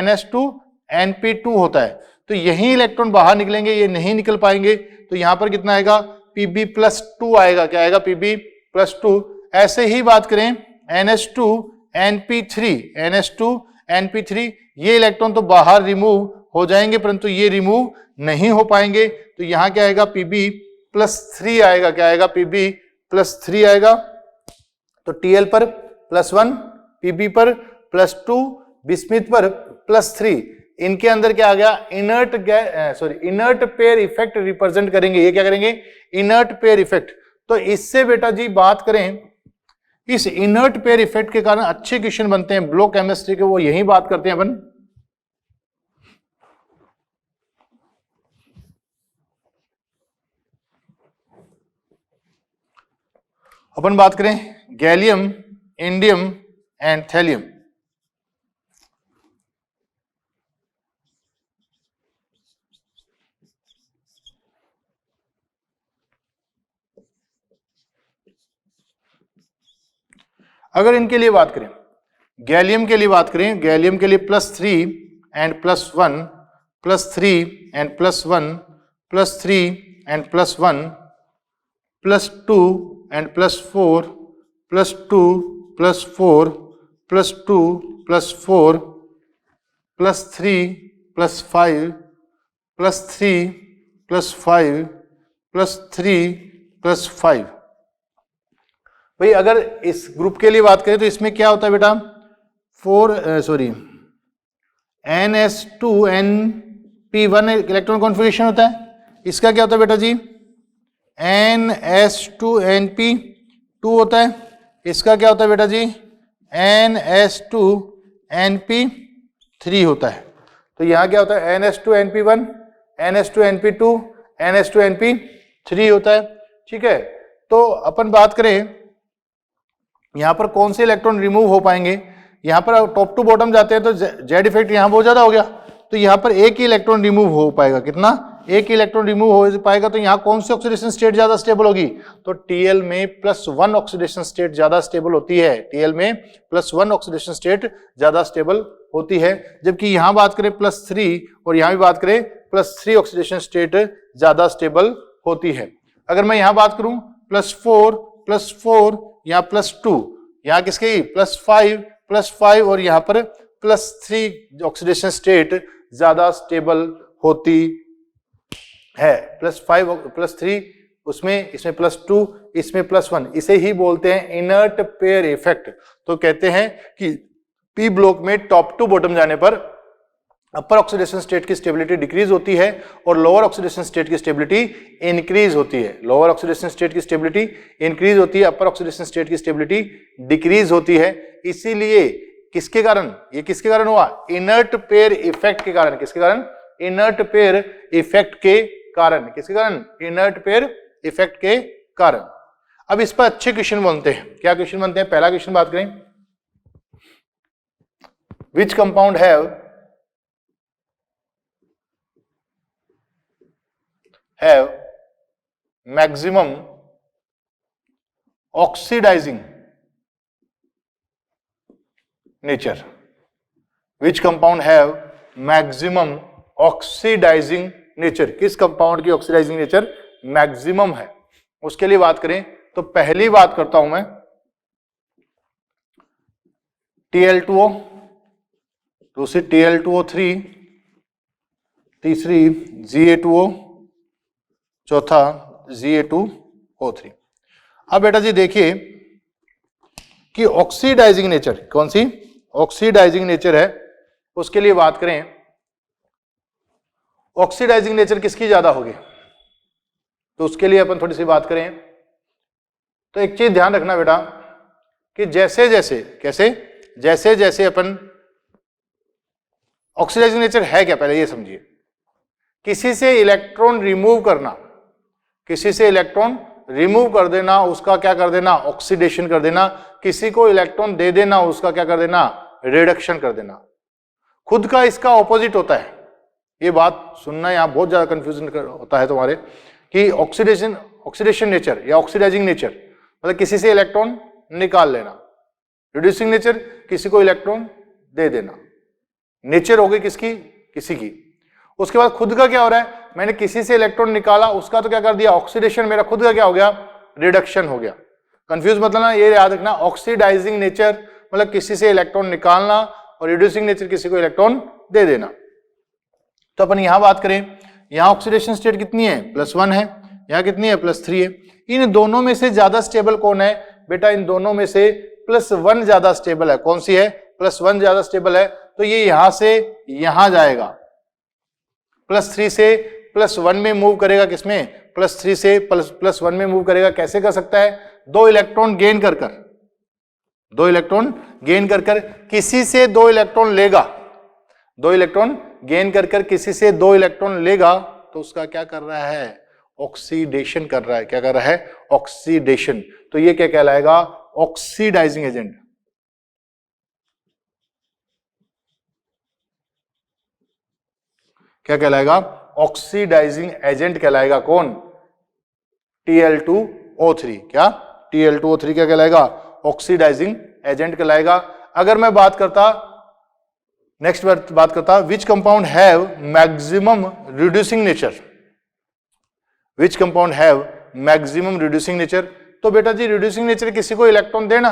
NS2 NP2 होता है। तो यही इलेक्ट्रॉन बाहर निकलेंगे, ये नहीं निकल पाएंगे, तो यहां पर कितना आएगा Pb+2 आएगा, क्या आएगा Pb+2। ऐसे ही बात करें NS2 NP3, NS2 NP3, ये इलेक्ट्रॉन तो बाहर रिमूव हो जाएंगे, परंतु ये रिमूव नहीं हो पाएंगे, तो यहां क्या आएगा Pb+3 आएगा, क्या आएगा Pb+3 आएगा। तो Tl पर +1, Pb पर +2, बिस्मिथ पर +3, इनके अंदर क्या आ गया इनर्ट पेयर इफेक्ट रिप्रेजेंट करेंगे। ये क्या करेंगे, इनर्ट पेयर इफेक्ट। तो इससे बेटा जी बात करें, इस इनर्ट पेयर इफेक्ट के कारण अच्छे क्वेश्चन बनते हैं ब्लॉक केमिस्ट्री के, वो यही बात करते हैं अपन बात करें गैलियम, इंडियम एंड थैलियम। अगर इनके लिए बात करें, गैलियम के लिए बात करें, गैलियम के लिए +3 एंड +1, +3 एंड +1, +3 एंड +1, +2 एंड +4, +2 +4, +2 +4, +3 +5, +3 +5, +3 +5। भाई अगर इस ग्रुप के लिए बात करें तो इसमें क्या होता है बेटा, NS2NP1 इलेक्ट्रॉन कॉन्फ़िगरेशन होता है। इसका क्या होता है बेटा जी, NS2NP2 होता है। इसका क्या होता है बेटा जी, NS2NP3 होता है। तो यहां क्या होता है NS2NP1, NS2NP2, NS2NP3 होता है, ठीक है। तो अपन बात करें यहां पर कौन से इलेक्ट्रॉन रिमूव हो पाएंगे, यहां पर टॉप टू बॉटम जाते हैं तो जेड इफेक्ट यहां बहुत ज्यादा हो गया, तो यहां पर एक ही इलेक्ट्रॉन रिमूव हो पाएगा, कितना, एक ही इलेक्ट्रॉन रिमूव हो पाएगा। तो यहां कौन सी ऑक्सीडेशन स्टेट ज्यादा स्टेबल होगी, तो Tl में +1 ऑक्सीडेशन स्टेट ज्यादा स्टेबल होती है, Tl में +1 ऑक्सीडेशन स्टेट ज्यादा स्टेबल होती है। जबकि यहां बात करें +3 और यहां भी बात करें +3 ऑक्सीडेशन स्टेट ज्यादा स्टेबल होती है। अगर मैं यहां बात करूं +4 यहां +2, यहां किसकी +5 और यहां पर +3 ऑक्सीडेशन स्टेट ज्यादा स्टेबल होती है। +5 +3 उसमें, इसमें +2, इसमें +1, इसे ही बोलते हैं इनर्ट पेयर इफेक्ट। तो कहते हैं कि पी ब्लॉक में टॉप टू बॉटम जाने पर अपर ऑक्सीडेशन स्टेट की स्टेबिलिटी डिक्रीज होती है और लोअर ऑक्सीडेशन स्टेट की स्टेबिलिटी इंक्रीज होती है। लोअर ऑक्सीडेशन स्टेट की स्टेबिलिटी इंक्रीज होती है, अपर ऑक्सीडेशन स्टेट की स्टेबिलिटी डिक्रीज होती है। इसीलिए किसके कारण, ये किसके कारण हुआ, इनर्ट पेयर इफेक्ट के कारण। किसके कारण, इनर्ट पेयर इफेक्ट के कारण। किसके कारण, इनर्ट पेयर इफेक्ट के कारण। अब इस पर अच्छे क्वेश्चन बनते हैं। क्या क्वेश्चन बनते हैं, पहला क्वेश्चन बात करें, which compound have maximum oxidising nature, which compound have maximum oxidising nature, किस कंपाउंड की ऑक्सीडाइजिंग नेचर मैक्सिमम है, उसके लिए बात करें तो पहली बात करता हूं मैं Tl2O, दूसरी Tl2O3, तीसरी Za2O, चौथा Za2O3। अब बेटा जी देखिए कि ऑक्सीडाइजिंग नेचर, कौन सी ऑक्सीडाइजिंग नेचर है, उसके लिए बात करें ऑक्सीडाइजिंग नेचर किसकी ज्यादा होगी, तो उसके लिए अपन थोड़ी सी बात करें तो एक चीज ध्यान रखना बेटा कि जैसे जैसे कैसे जैसे जैसे अपन ऑक्सीडाइजिंग नेचर है क्या, पहले ये समझिए, किसी से इलेक्ट्रॉन रिमूव करना, किसी से इलेक्ट्रॉन रिमूव कर देना, उसका क्या कर देना ऑक्सीडेशन कर देना, किसी को इलेक्ट्रॉन दे देना, उसका क्या कर देना रिडक्शन कर देना, खुद का इसका ऑपोजिट होता है। ये बात सुनना, यहां बहुत ज्यादा कंफ्यूजन होता है तुम्हारे कि ऑक्सीडेशन नेचर या ऑक्सीडाइजिंग नेचर मतलब किसी से इलेक्ट्रॉन निकाल लेना, रिड्यूसिंग नेचर किसी को इलेक्ट्रॉन दे देना, नेचर हो गई किसकी किसी की। उसके बाद खुद का क्या हो रहा है, मैंने किसी से इलेक्ट्रॉन निकाला, उसका तो क्या कर दिया ऑक्सीडेशन, मेरा खुद का क्या हो गया रिडक्शन हो गया। कंफ्यूज मतलब ना, ये याद रखना ऑक्सीडाइजिंग नेचर मतलब किसी से इलेक्ट्रॉन निकालना और रिड्यूसिंग नेचर किसी को इलेक्ट्रॉन दे देना। तो अपन यहां बात करें, यहां ऑक्सीडेशन स्टेट कितनी है +1 है, यहां कितनी है +3 है। इन दोनों में से ज्यादा स्टेबल कौन है बेटा, इन दोनों में से +1 ज्यादा स्टेबल है, कौन सी है +1 ज्यादा स्टेबल है, तो ये यहां से यहां जाएगा, +3 से +1 में मूव करेगा, किसमें +3 से +1 में मूव करेगा। कैसे कर सकता है, 2 इलेक्ट्रॉन गेन कर कर, 2 इलेक्ट्रॉन गेन कर कर किसी से 2 इलेक्ट्रॉन लेगा, 2 इलेक्ट्रॉन गेन कर कर किसी से 2 इलेक्ट्रॉन लेगा, तो उसका क्या कर रहा है ऑक्सीडेशन कर रहा है, क्या कर रहा है ऑक्सीडेशन। तो ये क्या कहलाएगा ऑक्सीडाइजिंग एजेंट। क्या कहलाएगा ऑक्सीडाइजिंग एजेंट कहलाएगा, कौन Tl2O3। क्या Tl2O3 क्या कहलाएगा ऑक्सीडाइजिंग एजेंट कहलाएगा। अगर मैं बात करता नेक्स्ट बात करता विच compound have maximum reducing nature, which compound have maximum reducing nature, तो बेटा जी रिड्यूसिंग नेचर किसी को इलेक्ट्रॉन देना,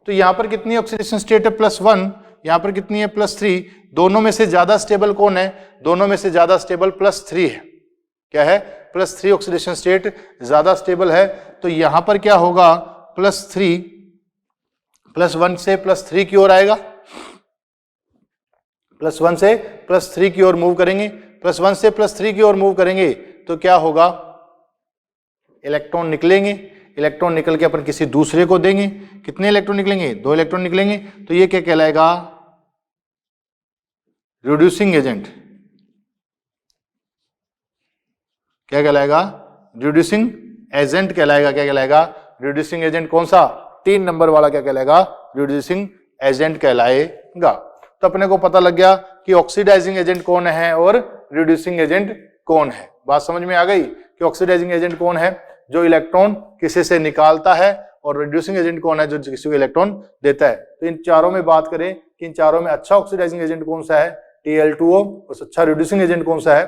तो यहां पर कितनी ऑक्सीडेशन स्टेट है +1, यहां पर कितनी है +3, दोनों में से ज्यादा स्टेबल कौन है, दोनों में से ज्यादा स्टेबल +3 है, क्या है +3 ऑक्सीडेशन स्टेट ज्यादा स्टेबल है। तो यहां पर क्या होगा +3 +1 से +3 की ओर आएगा, +1 से +3 की ओर मूव करेंगे, +1 से +3 की ओर मूव करेंगे तो क्या होगा इलेक्ट्रॉन निकलेंगे, इलेक्ट्रॉन निकल के अपन किसी दूसरे को देंगे, कितने इलेक्ट्रॉन निकलेंगे 2 इलेक्ट्रॉन निकलेंगे, तो ये क्या कहलाएगा रिड्यूसिंग एजेंट। क्या कहलाएगा रिड्यूसिंग एजेंट कहलाएगा, क्या कहलाएगा रिड्यूसिंग एजेंट, कौन सा 3 नंबर वाला क्या कहलाएगा रिड्यूसिंग एजेंट कहलाएगा। तो अपने को पता लग गया कि ऑक्सीडाइजिंग एजेंट कौन है और रिड्यूसिंग एजेंट कौन है। बात समझ में आ गई कि ऑक्सीडाइजिंग एजेंट कौन है जो इलेक्ट्रॉन किसी से निकालता है और रिड्यूसिंग एजेंट कौन है जो किसी को इलेक्ट्रॉन देता है। तो इन चारों में बात करें कि इन चारों में अच्छा ऑक्सीडाइजिंग एजेंट कौन सा है Tl2O, और अच्छा रिड्यूसिंग एजेंट कौन सा है,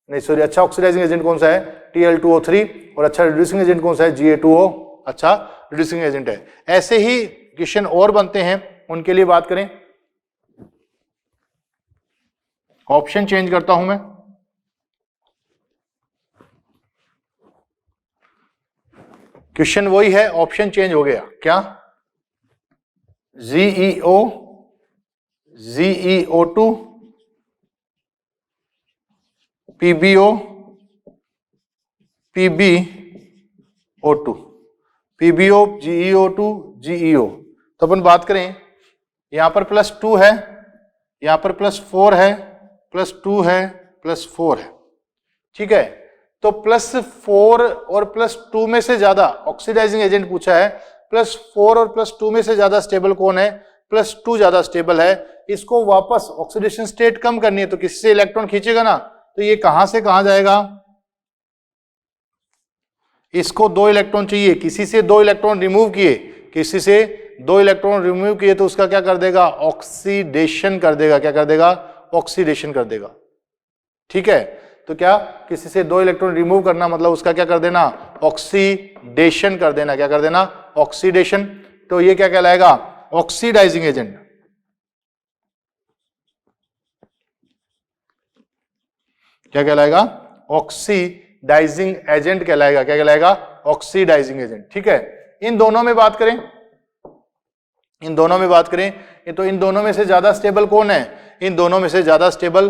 नहीं सॉरी अच्छा ऑक्सीडाइजिंग एजेंट कौन सा है Tl2O3, और अच्छा रिड्यूसिंग एजेंट कौन सा है Ga2O, अच्छा रिड्यूसिंग एजेंट है। ऐसे ही क्वेश्चन और बनते हैं, उनके लिए बात करें, ऑप्शन चेंज करता हूं मैं, क्वेश्चन वही है, ऑप्शन चेंज हो गया, क्या ZeO, ZeO2, PbO, PbO2, PbO, GeO2, GeO। तो अपन बात करें यहां पर +2 है, यहां पर +4 है, +2 है, +4 है, ठीक है। तो +4 और +2 में से ज्यादा ऑक्सीडाइजिंग एजेंट पूछा है, +4 और +2 में से ज्यादा स्टेबल कौन है, +2 ज्यादा स्टेबल है, इसको वापस ऑक्सीडेशन स्टेट कम करनी है तो किसी से इलेक्ट्रॉन खींचेगा ना, तो ये कहां से कहां जाएगा, इसको 2 इलेक्ट्रॉन चाहिए, किसी से 2 इलेक्ट्रॉन रिमूव किए, किसी से 2 इलेक्ट्रॉन रिमूव किए तो उसका क्या कर देगा, ऑक्सीडेशन कर देगा, क्या कर देगा, ऑक्सीडेशन कर देगा। ठीक है, तो क्या किसी से 2 इलेक्ट्रॉन रिमूव करना मतलब उसका क्या कर देना, ऑक्सीडेशन कर देना, क्या कर देना, ऑक्सीडेशन। तो ये क्या कहलाएगा, ऑक्सीडाइजिंग एजेंट। क्या कहलाएगा, ऑक्सीडाइजिंग एजेंट कहलाएगा, क्या कहलाएगा, ऑक्सीडाइजिंग एजेंट। ठीक है, इन दोनों में बात करें, इन दोनों में बात करें तो इन दोनों में से ज्यादा स्टेबल कौन है, इन दोनों में से ज्यादा स्टेबल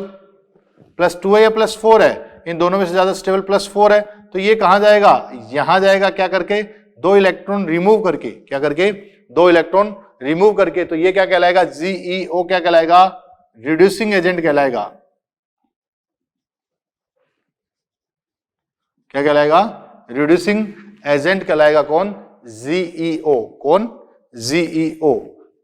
+2 है या +4 है, इन दोनों में से ज्यादा स्टेबल +4 है, तो ये कहां जाएगा, यहां जाएगा, क्या करके, 2 इलेक्ट्रॉन रिमूव करके, क्या करके, 2 इलेक्ट्रॉन रिमूव करके। तो ये क्या कहलाएगा, जीईओ क्या कहलाएगा, रिड्यूसिंग एजेंट कहलाएगा। क्या कहलाएगा, रिड्यूसिंग एजेंट कहलाएगा, कौन, जीईओ, कौन, जीईओ।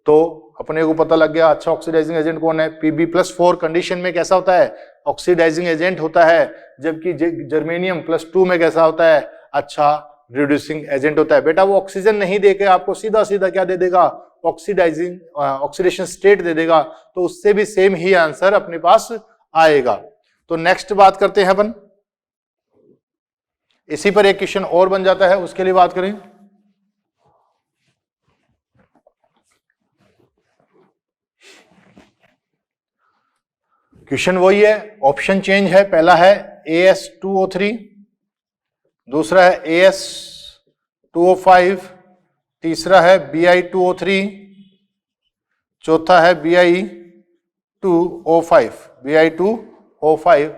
तो अपने को पता लग गया, अच्छा ऑक्सीडाइजिंग एजेंट कौन है, Pb+4 कंडीशन में कैसा होता है, ऑक्सीडाइजिंग एजेंट होता है, जबकि जर्मेनियम +2 में कैसा होता है, अच्छा रिड्यूसिंग एजेंट होता है। बेटा वो ऑक्सीजन नहीं देके आपको सीधा सीधा क्या दे देगा, ऑक्सीडाइजिंग ऑक्सीडेशन स्टेट दे देगा, तो उससे भी सेम ही आंसर अपने पास आएगा। तो नेक्स्ट बात करते हैं अपन, इसी पर एक क्वेश्चन और बन जाता है, उसके लिए बात करें। क्वेश्चन वही है, ऑप्शन चेंज है, पहला है AS2O3, दूसरा है AS2O5, तीसरा है Bi2O3, चौथा है Bi2O5, Bi2O5,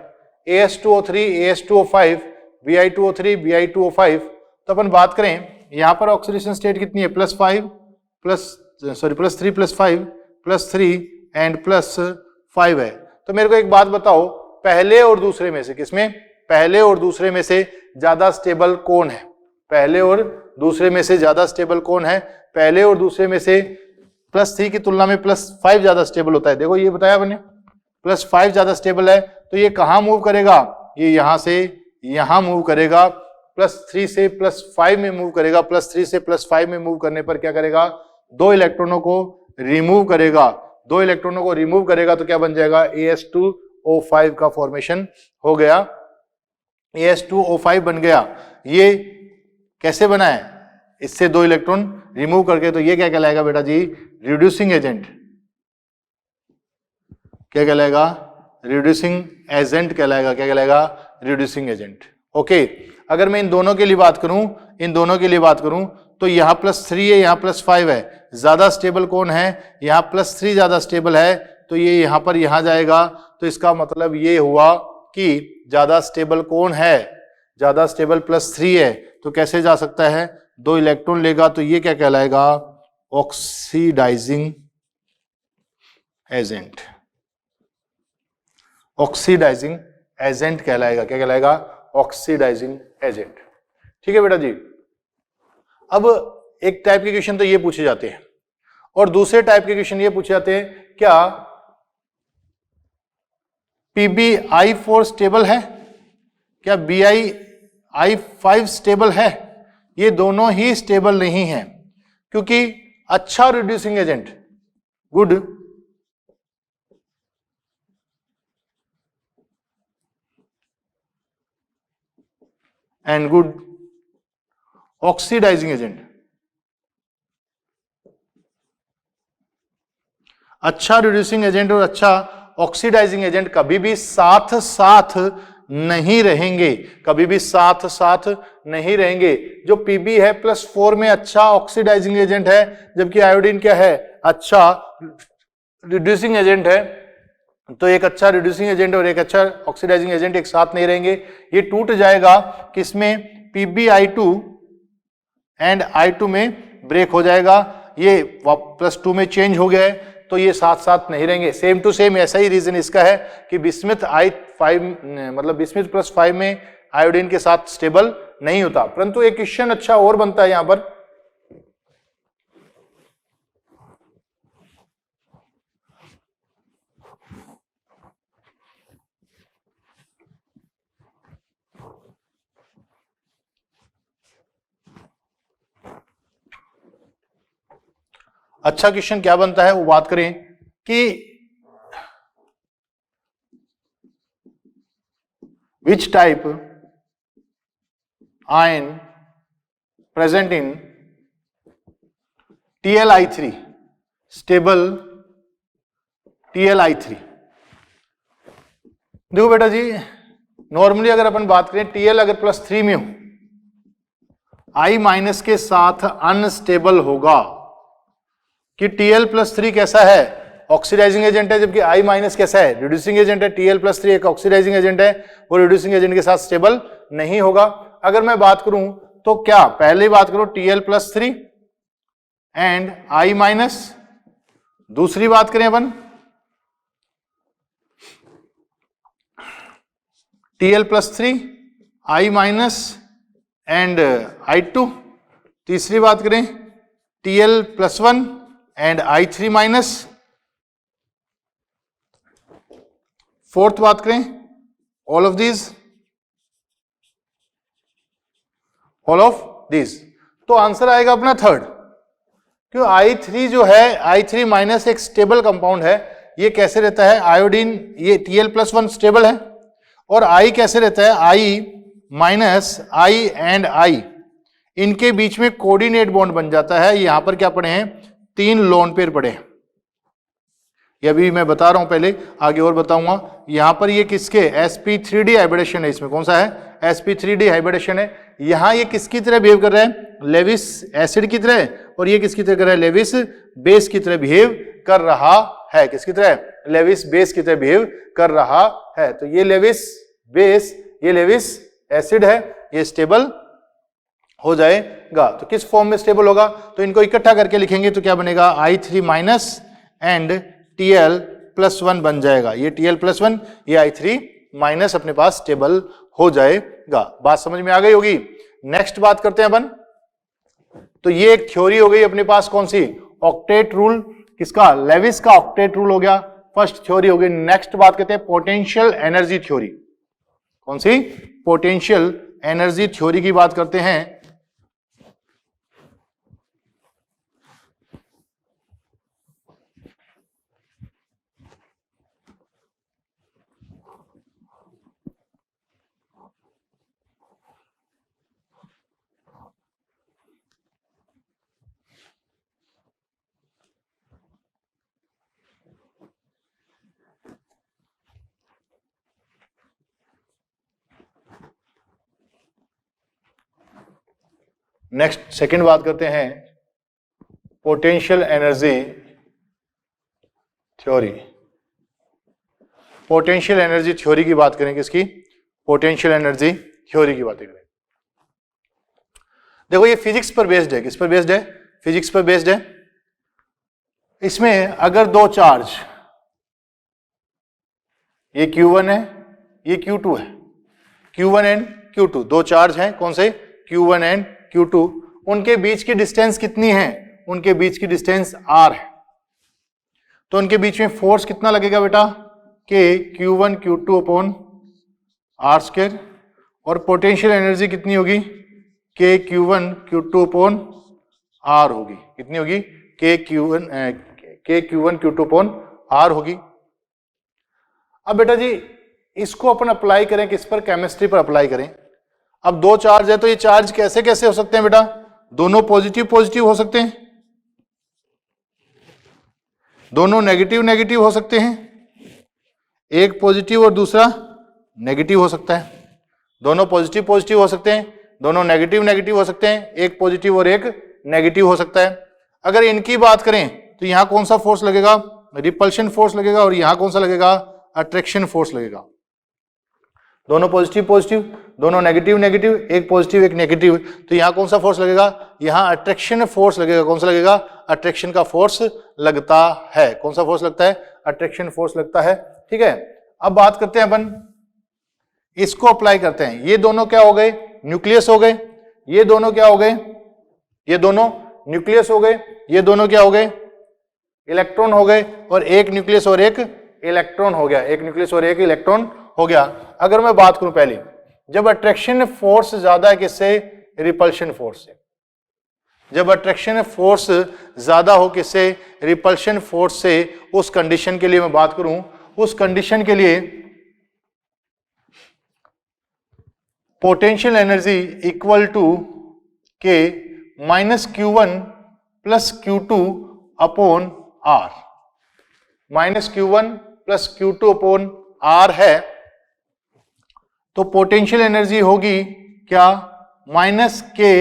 AS2O3, AS2O5, Bi2O3, Bi2O5। तो अपन बात करें, यहां पर ऑक्सीडेशन स्टेट कितनी है, +3 +5 +3 एंड +5 है। तो मेरे को एक बात बताओ, पहले और दूसरे में से किसमें, पहले और दूसरे में से ज्यादा स्टेबल कौन है, पहले और दूसरे में से ज्यादा स्टेबल कौन है, पहले और दूसरे में से +3 की तुलना में +5 ज्यादा स्टेबल होता है। देखो ये बताया मैंने, +5 ज्यादा स्टेबल है, तो ये कहां मूव करेगा, ये यहां से यहां मूव करेगा, +3 से +5 में मूव करेगा, +3 से +5 में मूव करने पर क्या करेगा, 2 इलेक्ट्रॉनों को रिमूव करेगा, 2 इलेक्ट्रॉनों को रिमूव करेगा तो क्या बन जाएगा, AS2O5 का फॉर्मेशन हो गया, AS2O5 बन गया। ये कैसे बना है, इससे 2 इलेक्ट्रॉन रिमूव करके, तो ये क्या कहलाएगा बेटा जी, रिड्यूसिंग एजेंट। क्या कहलाएगा, रिड्यूसिंग एजेंट कहलाएगा, क्या कहलाएगा, रिड्यूसिंग एजेंट। ओके, अगर मैं इन दोनों के लिए बात करूं, इन दोनों के लिए बात करूं, तो यहां +3 है, यहां +5 है, ज्यादा स्टेबल कौन है, यहां +3 ज्यादा स्टेबल है, तो ये यहां पर यहां जाएगा, तो इसका मतलब ये हुआ कि ज्यादा स्टेबल कौन है, ज्यादा स्टेबल +3 है, तो कैसे जा सकता है, 2 इलेक्ट्रॉन लेगा, तो ये क्या कहलाएगा, ऑक्सीडाइजिंग एजेंट, ऑक्सीडाइजिंग एजेंट कहलाएगा, क्या कहलाएगा, ऑक्सीडाइजिंग एजेंट। ठीक है बेटा जी। अब एक टाइप के क्वेश्चन तो ये पूछे जाते हैं, और दूसरे टाइप के क्वेश्चन ये पूछे जाते हैं, क्या PbI4 स्टेबल है, क्या BiI5 स्टेबल है, ये दोनों ही स्टेबल नहीं है, क्योंकि अच्छा reducing agent, good and good oxidising agent, अच्छा रिड्यूसिंग एजेंट और अच्छा ऑक्सीडाइजिंग एजेंट कभी भी साथ साथ नहीं रहेंगे, कभी भी साथ साथ नहीं रहेंगे। जो Pb है +4 में अच्छा ऑक्सीडाइजिंग एजेंट है, जबकि आयोडीन क्या है, अच्छा रिड्यूसिंग एजेंट है, तो एक अच्छा रिड्यूसिंग एजेंट और एक अच्छा ऑक्सीडाइजिंग एजेंट एक साथ नहीं रहेंगे, ये टूट जाएगा किसमें, PbI2 एंड I2 में ब्रेक हो जाएगा, ये +2 में चेंज हो गया है, तो ये साथ साथ नहीं रहेंगे, सेम टू सेम। ऐसा ही रीजन इसका है कि बिस्मिथ I5 मतलब बिस्मिथ +5 में आयोडीन के साथ स्टेबल नहीं होता। परंतु एक क्वेश्चन अच्छा और बनता है यहां पर, अच्छा क्वेश्चन क्या बनता है वो बात करें कि which type ion present in TlI3 stable TlI3। देखो बेटा जी, नॉर्मली अगर अपन बात करें Tl अगर +3 में हो, I माइनस के साथ अनस्टेबल होगा कि Tl+3 कैसा है, ऑक्सीडाइजिंग एजेंट है, जबकि I माइनस कैसा है, रिड्यूसिंग एजेंट है। Tl+3 एक ऑक्सीडाइजिंग एजेंट है, वो रिड्यूसिंग एजेंट के साथ स्टेबल नहीं होगा। अगर मैं बात करूं तो क्या पहले बात करो Tl+3 एंड I माइनस, दूसरी बात करें अपन Tl+3 I minus and I2, तीसरी बात करें Tl+1 and I3 minus, fourth बात करें ऑल ऑफ दिस, तो आंसर आएगा अपना थर्ड। क्यों I3 जो है, I3 माइनस एक स्टेबल कंपाउंड है, ये कैसे रहता है, आयोडीन, ये Tl+1 स्टेबल है, और I कैसे रहता है, I minus I and I, इनके बीच में कोऑर्डिनेट बॉन्ड बन जाता है। यहां पर क्या पढ़े हैं, 3 लोन पेयर पढ़े हैं, ये अभी मैं बता रहा हूं, पहले आगे और बताऊंगा। यहां पर ये किसके, sp3d हाइब्रिडेशन है, इसमें कौन सा है, sp3d हाइब्रिडेशन है। यहां ये किसकी तरह बिहेव कर रहा है, लेविस एसिड की तरह, और ये किसकी तरह कर रहा है, लेविस बेस की तरह बिहेव कर रहा है। किसकी तरह, लेविस बेस की तरह बिहेव कर रहा है। तो ये लेविस बेस, ये लेविस एसिड है, ये स्टेबल हो जाएगा। तो किस फॉर्म में स्टेबल होगा, तो इनको इकट्ठा करके लिखेंगे तो क्या बनेगा, I3 माइनस एंड Tl+1 बन जाएगा। ये Tl+1, ये I3 माइनस अपने पास स्टेबल हो जाएगा। बात समझ में आ गई होगी। नेक्स्ट बात करते हैं अपन, तो ये एक थ्योरी हो गई अपने पास, कौन सी, ऑक्टेट रूल, किसका, लेविस का ऑक्टेट रूल हो गया, फर्स्ट थ्योरी हो गई। नेक्स्ट बात करते हैं पोटेंशियल एनर्जी थ्योरी, कौन सी, पोटेंशियल एनर्जी थ्योरी की बात करते हैं। नेक्स्ट सेकंड बात करते हैं potential energy theory. Potential energy theory की बात करें, किसकी, पोटेंशियल एनर्जी थ्योरी की बातें करें। देखो ये फिजिक्स पर बेस्ड है, किस पर बेस्ड है, फिजिक्स पर बेस्ड है। इसमें अगर दो चार्ज, ये Q1 है, ये Q2 है, Q1 एंड Q2 दो चार्ज हैं, कौन से, Q1 एंड Q2, उनके बीच की डिस्टेंस कितनी है, उनके बीच की डिस्टेंस R है। तो उनके बीच में फोर्स कितना लगेगा बेटा, कि Q1 Q2 अपॉन R², और पोटेंशियल एनर्जी कितनी होगी, कि Q1 Q2 अपॉन R होगी। कितनी होगी, के Q1 Q2 अपॉन R होगी। अब बेटा जी इसको अपन अप्लाई करें किस पर, केमिस्ट्री पर अप्लाई करें। अब दो चार्ज है, तो ये चार्ज कैसे कैसे हो सकते हैं बेटा, दोनों पॉजिटिव पॉजिटिव हो सकते हैं, दोनों नेगेटिव नेगेटिव हो सकते हैं, एक पॉजिटिव और दूसरा नेगेटिव हो सकता है, दोनों पॉजिटिव पॉजिटिव हो सकते हैं, दोनों नेगेटिव नेगेटिव हो सकते हैं, एक पॉजिटिव और एक नेगेटिव हो सकता है। अगर इनकी बात करें तो यहां कौन सा फोर्स लगेगा, रिपल्शन फोर्स लगेगा, और यहां कौन सा लगेगा, अट्रैक्शन फोर्स लगेगा। दोनों पॉजिटिव पॉजिटिव, दोनों नेगेटिव नेगेटिव, एक पॉजिटिव एक नेगेटिव, तो यहां कौन सा फोर्स लगेगा, यहां अट्रैक्शन फोर्स लगेगा। कौन सा लगेगा, अट्रैक्शन का फोर्स लगता है। कौन सा फोर्स लगता है, अट्रैक्शन फोर्स लगता है। ठीक है, अब बात करते हैं अपन, इसको अप्लाई करते हैं। ये दोनों क्या हो गए, न्यूक्लियस हो गए, ये दोनों क्या हो गए, ये दोनों न्यूक्लियस हो गए, ये दोनों क्या हो गए, इलेक्ट्रॉन हो गए, और एक न्यूक्लियस और एक इलेक्ट्रॉन हो गया, एक न्यूक्लियस और एक इलेक्ट्रॉन हो गया। अगर मैं बात करूं पहले, जब अट्रैक्शन फोर्स ज्यादा है किससे, रिपल्शन फोर्स से, जब अट्रैक्शन फोर्स ज्यादा हो किससे, रिपल्शन फोर्स से, उस कंडीशन के लिए मैं बात करूं, उस कंडीशन के लिए potential energy equal to K minus Q1 plus Q2 upon R, minus Q1 plus Q2 upon R है, तो पोटेंशियल एनर्जी होगी क्या, माइनस के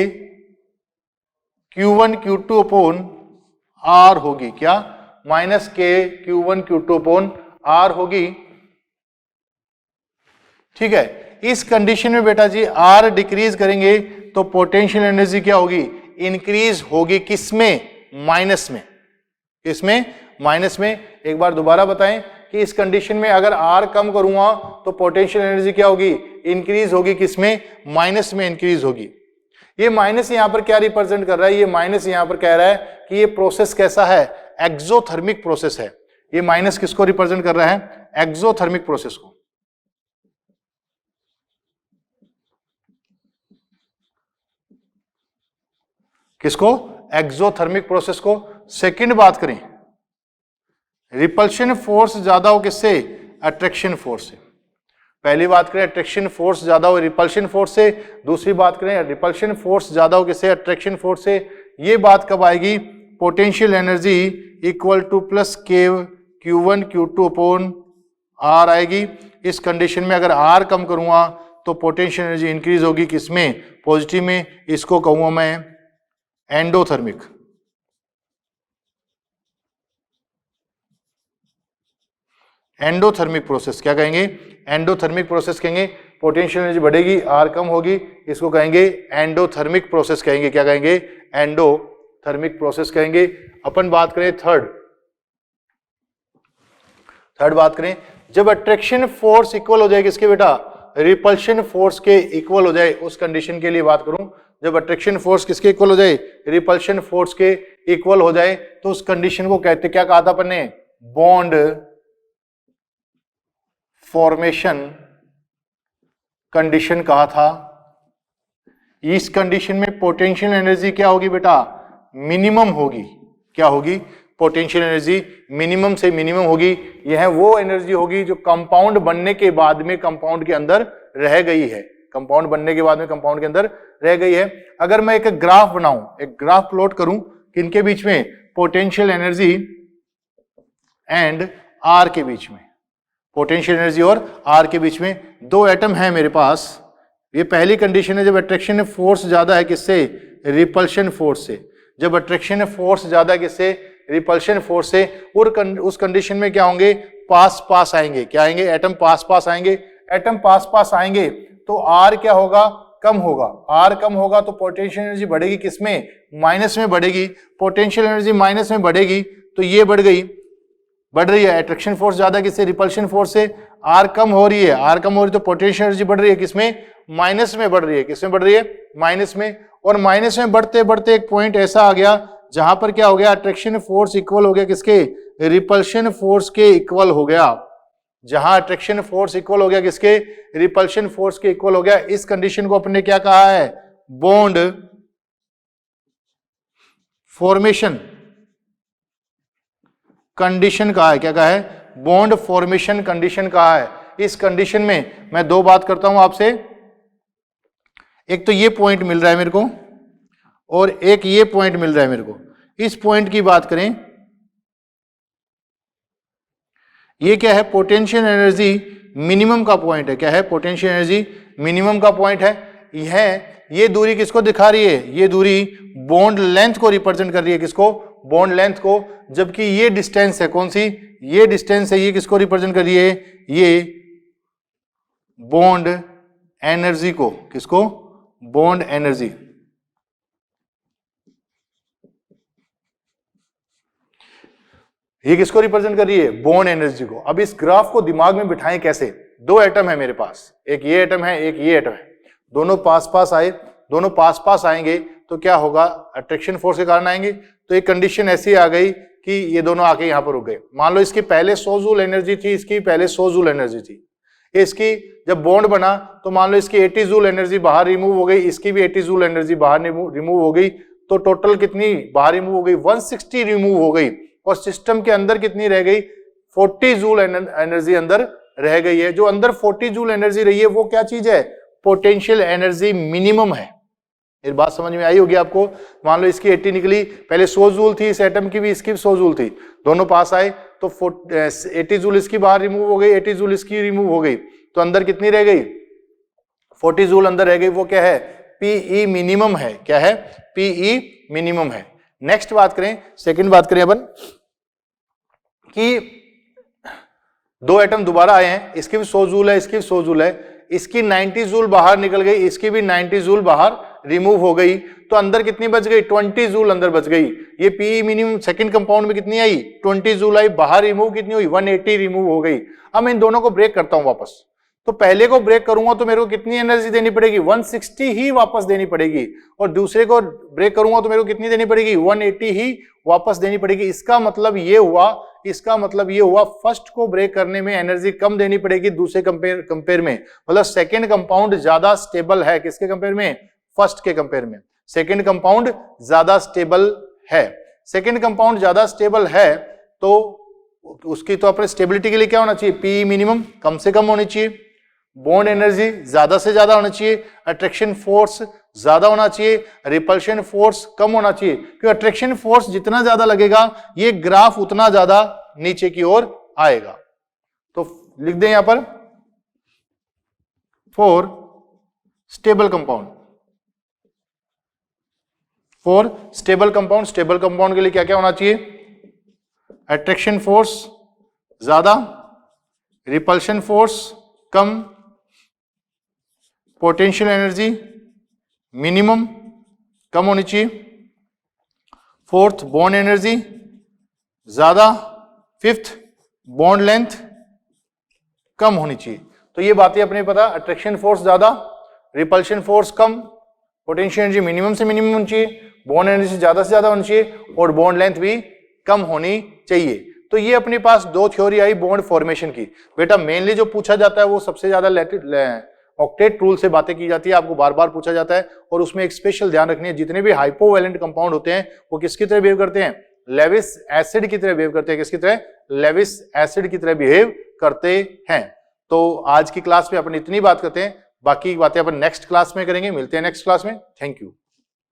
Q1 Q2 अपॉन आर होगी, क्या, माइनस के Q1 Q2 अपॉन आर होगी। ठीक है, इस कंडीशन में बेटा जी आर डिक्रीज करेंगे तो पोटेंशियल एनर्जी क्या होगी, इंक्रीज होगी, किसमें, माइनस में, किसमें, माइनस में। एक बार दोबारा बताएं कि इस कंडीशन में अगर आर कम करूंगा तो पोटेंशियल एनर्जी क्या होगी, इंक्रीज होगी, किसमें, माइनस में इंक्रीज होगी। ये माइनस यहां पर क्या रिप्रेजेंट कर रहा है, ये माइनस यहां पर कह रहा है कि ये प्रोसेस कैसा है, एक्सोथर्मिक प्रोसेस है। ये माइनस किसको रिप्रेजेंट कर रहा है, एक्सोथर्मिक प्रोसेस को। किसको, एक्सोथर्मिक प्रोसेस को। सेकंड बात करें, रिपल्शन फोर्स ज्यादा हो किससे, अट्रैक्शन फोर्स से। पहली बात करें अट्रैक्शन फोर्स ज्यादा हो रिपल्शन फोर्स से, दूसरी बात करें रिपल्शन फोर्स ज्यादा हो किससे, अट्रैक्शन फोर्स से। ये बात कब आएगी, potential energy equal two plus के Q1 Q2 अपॉन आर आएगी। इस कंडीशन में अगर आर कम करूंगा तो पोटेंशियल एनर्जी इंक्रीज होगी, किसमें, पॉजिटिव में। इसको कहूंगा मैं एंडोथर्मिक, एंडोथर्मिक प्रोसेस क्या कहेंगे, एंडोथर्मिक प्रोसेस कहेंगे। पोटेंशियल एनर्जी बढ़ेगी, आर कम होगी, इसको कहेंगे एंडोथर्मिक प्रोसेस कहेंगे, क्या कहेंगे, एंडोथर्मिक प्रोसेस कहेंगे। अपन बात करें थर्ड बात करें, जब अट्रैक्शन फोर्स इक्वल हो जाए किसके बेटा, रिपल्शन फोर्स के इक्वल हो जाए, उस कंडीशन के लिए बात करूं, जब अट्रैक्शन फोर्स किसके इक्वल हो जाए, रिपल्शन फोर्स के इक्वल हो जाए, तो उस कंडीशन को कहते, क्या कहा था अपन ने, बॉन्ड फॉर्मेशन कंडीशन कहा था। इस कंडीशन में पोटेंशियल एनर्जी क्या होगी बेटा, मिनिमम होगी, क्या होगी, पोटेंशियल एनर्जी मिनिमम से मिनिमम होगी। यह वो एनर्जी होगी जो कंपाउंड बनने के बाद में कंपाउंड के अंदर रह गई है, कंपाउंड बनने के बाद में कंपाउंड के अंदर रह गई है। अगर मैं एक ग्राफ बनाऊं, एक ग्राफ प्लॉट करूं, किनके बीच में, पोटेंशियल एनर्जी एंड आर के बीच में, पोटेंशियल एनर्जी और आर के बीच में दो एटम है मेरे पास। ये पहली कंडीशन है जब अट्रैक्शन फोर्स ज्यादा है किससे, रिपल्शन फोर्स से। जब अट्रैक्शन फोर्स ज्यादा है किससे, रिपल्शन फोर्स से। और उस कंडीशन में क्या होंगे, पास पास आएंगे, क्या आएंगे, एटम पास पास आएंगे। एटम पास पास आएंगे तो आर क्या होगा, कम होगा। आर कम होगा तो पोटेंशियल एनर्जी बढ़ेगी, किसमें, माइनस में बढ़ेगी। पोटेंशियल एनर्जी माइनस में बढ़ेगी तो ये बढ़ गई, बढ़ रही है अट्रैक्शन फोर्स ज्यादा किससे, रिपल्शन फोर्स से। आर कम हो रही है, आर कम हो रही है तो पोटेंशियल एनर्जी बढ़ रही है, किसमें, माइनस में बढ़ रही है। किसमें बढ़ रही है, माइनस में। और माइनस में बढ़ते बढ़ते एक पॉइंट ऐसा आ गया जहां पर क्या हो गया, अट्रैक्शन फोर्स इक्वल हो गया किसके, रिपल्शन फोर्स के इक्वल हो गया। जहां अट्रैक्शन फोर्स इक्वल हो गया किसके, रिपल्शन फोर्स के इक्वल हो गया। इस कंडीशन को अपने क्या कहा है, बॉन्ड फॉर्मेशन कंडीशन कहा है। क्या कहा है, बॉन्ड फॉर्मेशन कंडीशन कहा है। इस कंडीशन में मैं दो बात करता हूं आपसे, एक तो ये पॉइंट मिल रहा है मेरे को और एक ये पॉइंट मिल रहा है मेरे को। इस पॉइंट की बात करें, ये क्या है, पोटेंशियल एनर्जी मिनिमम का पॉइंट है। क्या है, पोटेंशियल एनर्जी मिनिमम का पॉइंट है। ये दूरी किसको दिखा रही है, ये दूरी बॉन्ड लेंथ को रिप्रेजेंट कर रही है, किसको, बॉन्ड लेंथ को। जबकि ये डिस्टेंस है, कौन सी, ये डिस्टेंस है, ये किसको रिप्रेजेंट कर रही है, ये बॉन्ड एनर्जी को। किसको, बॉन्ड एनर्जी। ये किसको रिप्रेजेंट कर रही है, बॉन्ड एनर्जी को। अब इस ग्राफ को दिमाग में बिठाएं कैसे, दो एटम है मेरे पास, एक ये एटम है, एक ये एटम है, दोनों पास पास आए, दोनों पास पास आएंगे तो क्या होगा, अट्रैक्शन फोर्स के कारण आएंगे। तो एक कंडीशन ऐसी आ गई कि ये दोनों आके यहां पर रुक गए। मान लो इसकी पहले 100 जूल एनर्जी थी, इसकी पहले 100 जूल एनर्जी थी। इसकी जब बॉन्ड बना तो मान लो इसकी 80 जूल एनर्जी बाहर रिमूव हो गई, इसकी भी 80 जूल एनर्जी बाहर रिमूव हो गई। तो टोटल कितनी बाहर रिमूव हो गई, 160 रिमूव हो गई, और सिस्टम के अंदर कितनी रह गई, 40 जूल एनर्जी अंदर रह गई है। जो अंदर 40 जूल एनर्जी रही है वो क्या चीज है, पोटेंशियल एनर्जी मिनिमम है। ये बात समझ में आई होगी आपको। मान लो इसकी 80 निकली, पहले 100 जूल थी इस एटम की भी, इसकी भी 100 जूल थी, दोनों पास आए तो 80 जूल इसकी बाहर रिमूव हो गई, 80 जूल इसकी रिमूव हो गई, तो अंदर कितनी रह गई, 40 जूल अंदर रह गई। वो क्या है, पीई मिनिमम है। क्या है, पीई मिनिमम है। नेक्स्ट बात करें, सेकंड बात करें अपन कि दो एटम दोबारा आए हैं, इसकी भी 100 जूल है, इसकी भी 100 जूल है, इसकी 90 जूल बाहर निकल गई, इसकी भी 90 जूल बाहर रिमूव हो गई, तो अंदर कितनी बच गई, 20 जूल अंदर बच गई। ये पीई मिनिमम सेकंड कंपाउंड में कितनी आई, 20 जूल आई, बाहर रिमूव कितनी हुई, 180 रिमूव हो गई। अब मैं इन दोनों को ब्रेक करता हूं वापस, तो पहले को ब्रेक करूंगा तो मेरे को कितनी एनर्जी देनी पड़ेगी, 160 ही वापस देनी पड़ेगी, और दूसरे को ब्रेक करूंगा तो मेरे को कितनी देनी पड़ेगी, 180 ही वापस देनी पड़ेगी। इसका मतलब ये हुआ फर्स्ट को ब्रेक करने में एनर्जी कम देनी पड़ेगी दूसरे कंपेयर में, मतलब सेकंड कंपाउंड ज्यादा स्टेबल है। किसके कंपेयर में, फर्स्ट के कंपेयर में सेकंड कंपाउंड ज्यादा स्टेबल है। सेकंड कंपाउंड ज्यादा स्टेबल है तो उसकी तो अपने स्टेबिलिटी के लिए क्या होना चाहिए, पी मिनिमम कम से कम होनी चाहिए, बॉन्ड एनर्जी ज्यादा से ज्यादा होना चाहिए, अट्रैक्शन फोर्स ज्यादा होना चाहिए, रिपल्शन फोर्स कम होना चाहिए। क्योंकि अट्रैक्शन फोर्स जितना ज्यादा लगेगा ये ग्राफ उतना ज्यादा नीचे की ओर आएगा। तो लिख दें यहां पर for stable compound, stable compound के लिए क्या क्या होना चाहिए, अट्रैक्शन फोर्स ज्यादा, रिपल्शन फोर्स कम, पोटेंशियल एनर्जी मिनिमम कम होनी चाहिए, फोर्थ बॉन्ड एनर्जी ज्यादा, फिफ्थ बॉन्ड लेंथ कम होनी चाहिए। तो ये बातें अपने पता, अट्रैक्शन फोर्स ज्यादा, रिपल्शन फोर्स कम, पोटेंशियल एनर्जी मिनिमम से मिनिमम होनी चाहिए, बॉन्ड एनर्जी ज्यादा से ज्यादा होनी चाहिए, और बॉन्ड लेंथ भी कम होनी चाहिए। तो ये अपने पास दो थ्योरी आई बॉन्ड फॉर्मेशन की। बेटा मेनली जो पूछा जाता है वो सबसे ज्यादा ऑक्टेट रूल से बातें की जाती है, आपको बार बार पूछा जाता है, और उसमें एक स्पेशल ध्यान रखनी है, जितने भी हाइपोवैलेंट कंपाउंड होते हैं वो किसकी तरह बिहेव करते हैं, लेविस एसिड की तरह बिहेव करते हैं। किसकी तरह, लेविस एसिड की तरह बिहेव करते हैं। तो आज की क्लास में अपन इतनी बात करते हैं, बाकी बातें अपन नेक्स्ट क्लास में करेंगे। मिलते हैं नेक्स्ट क्लास में। Thank you.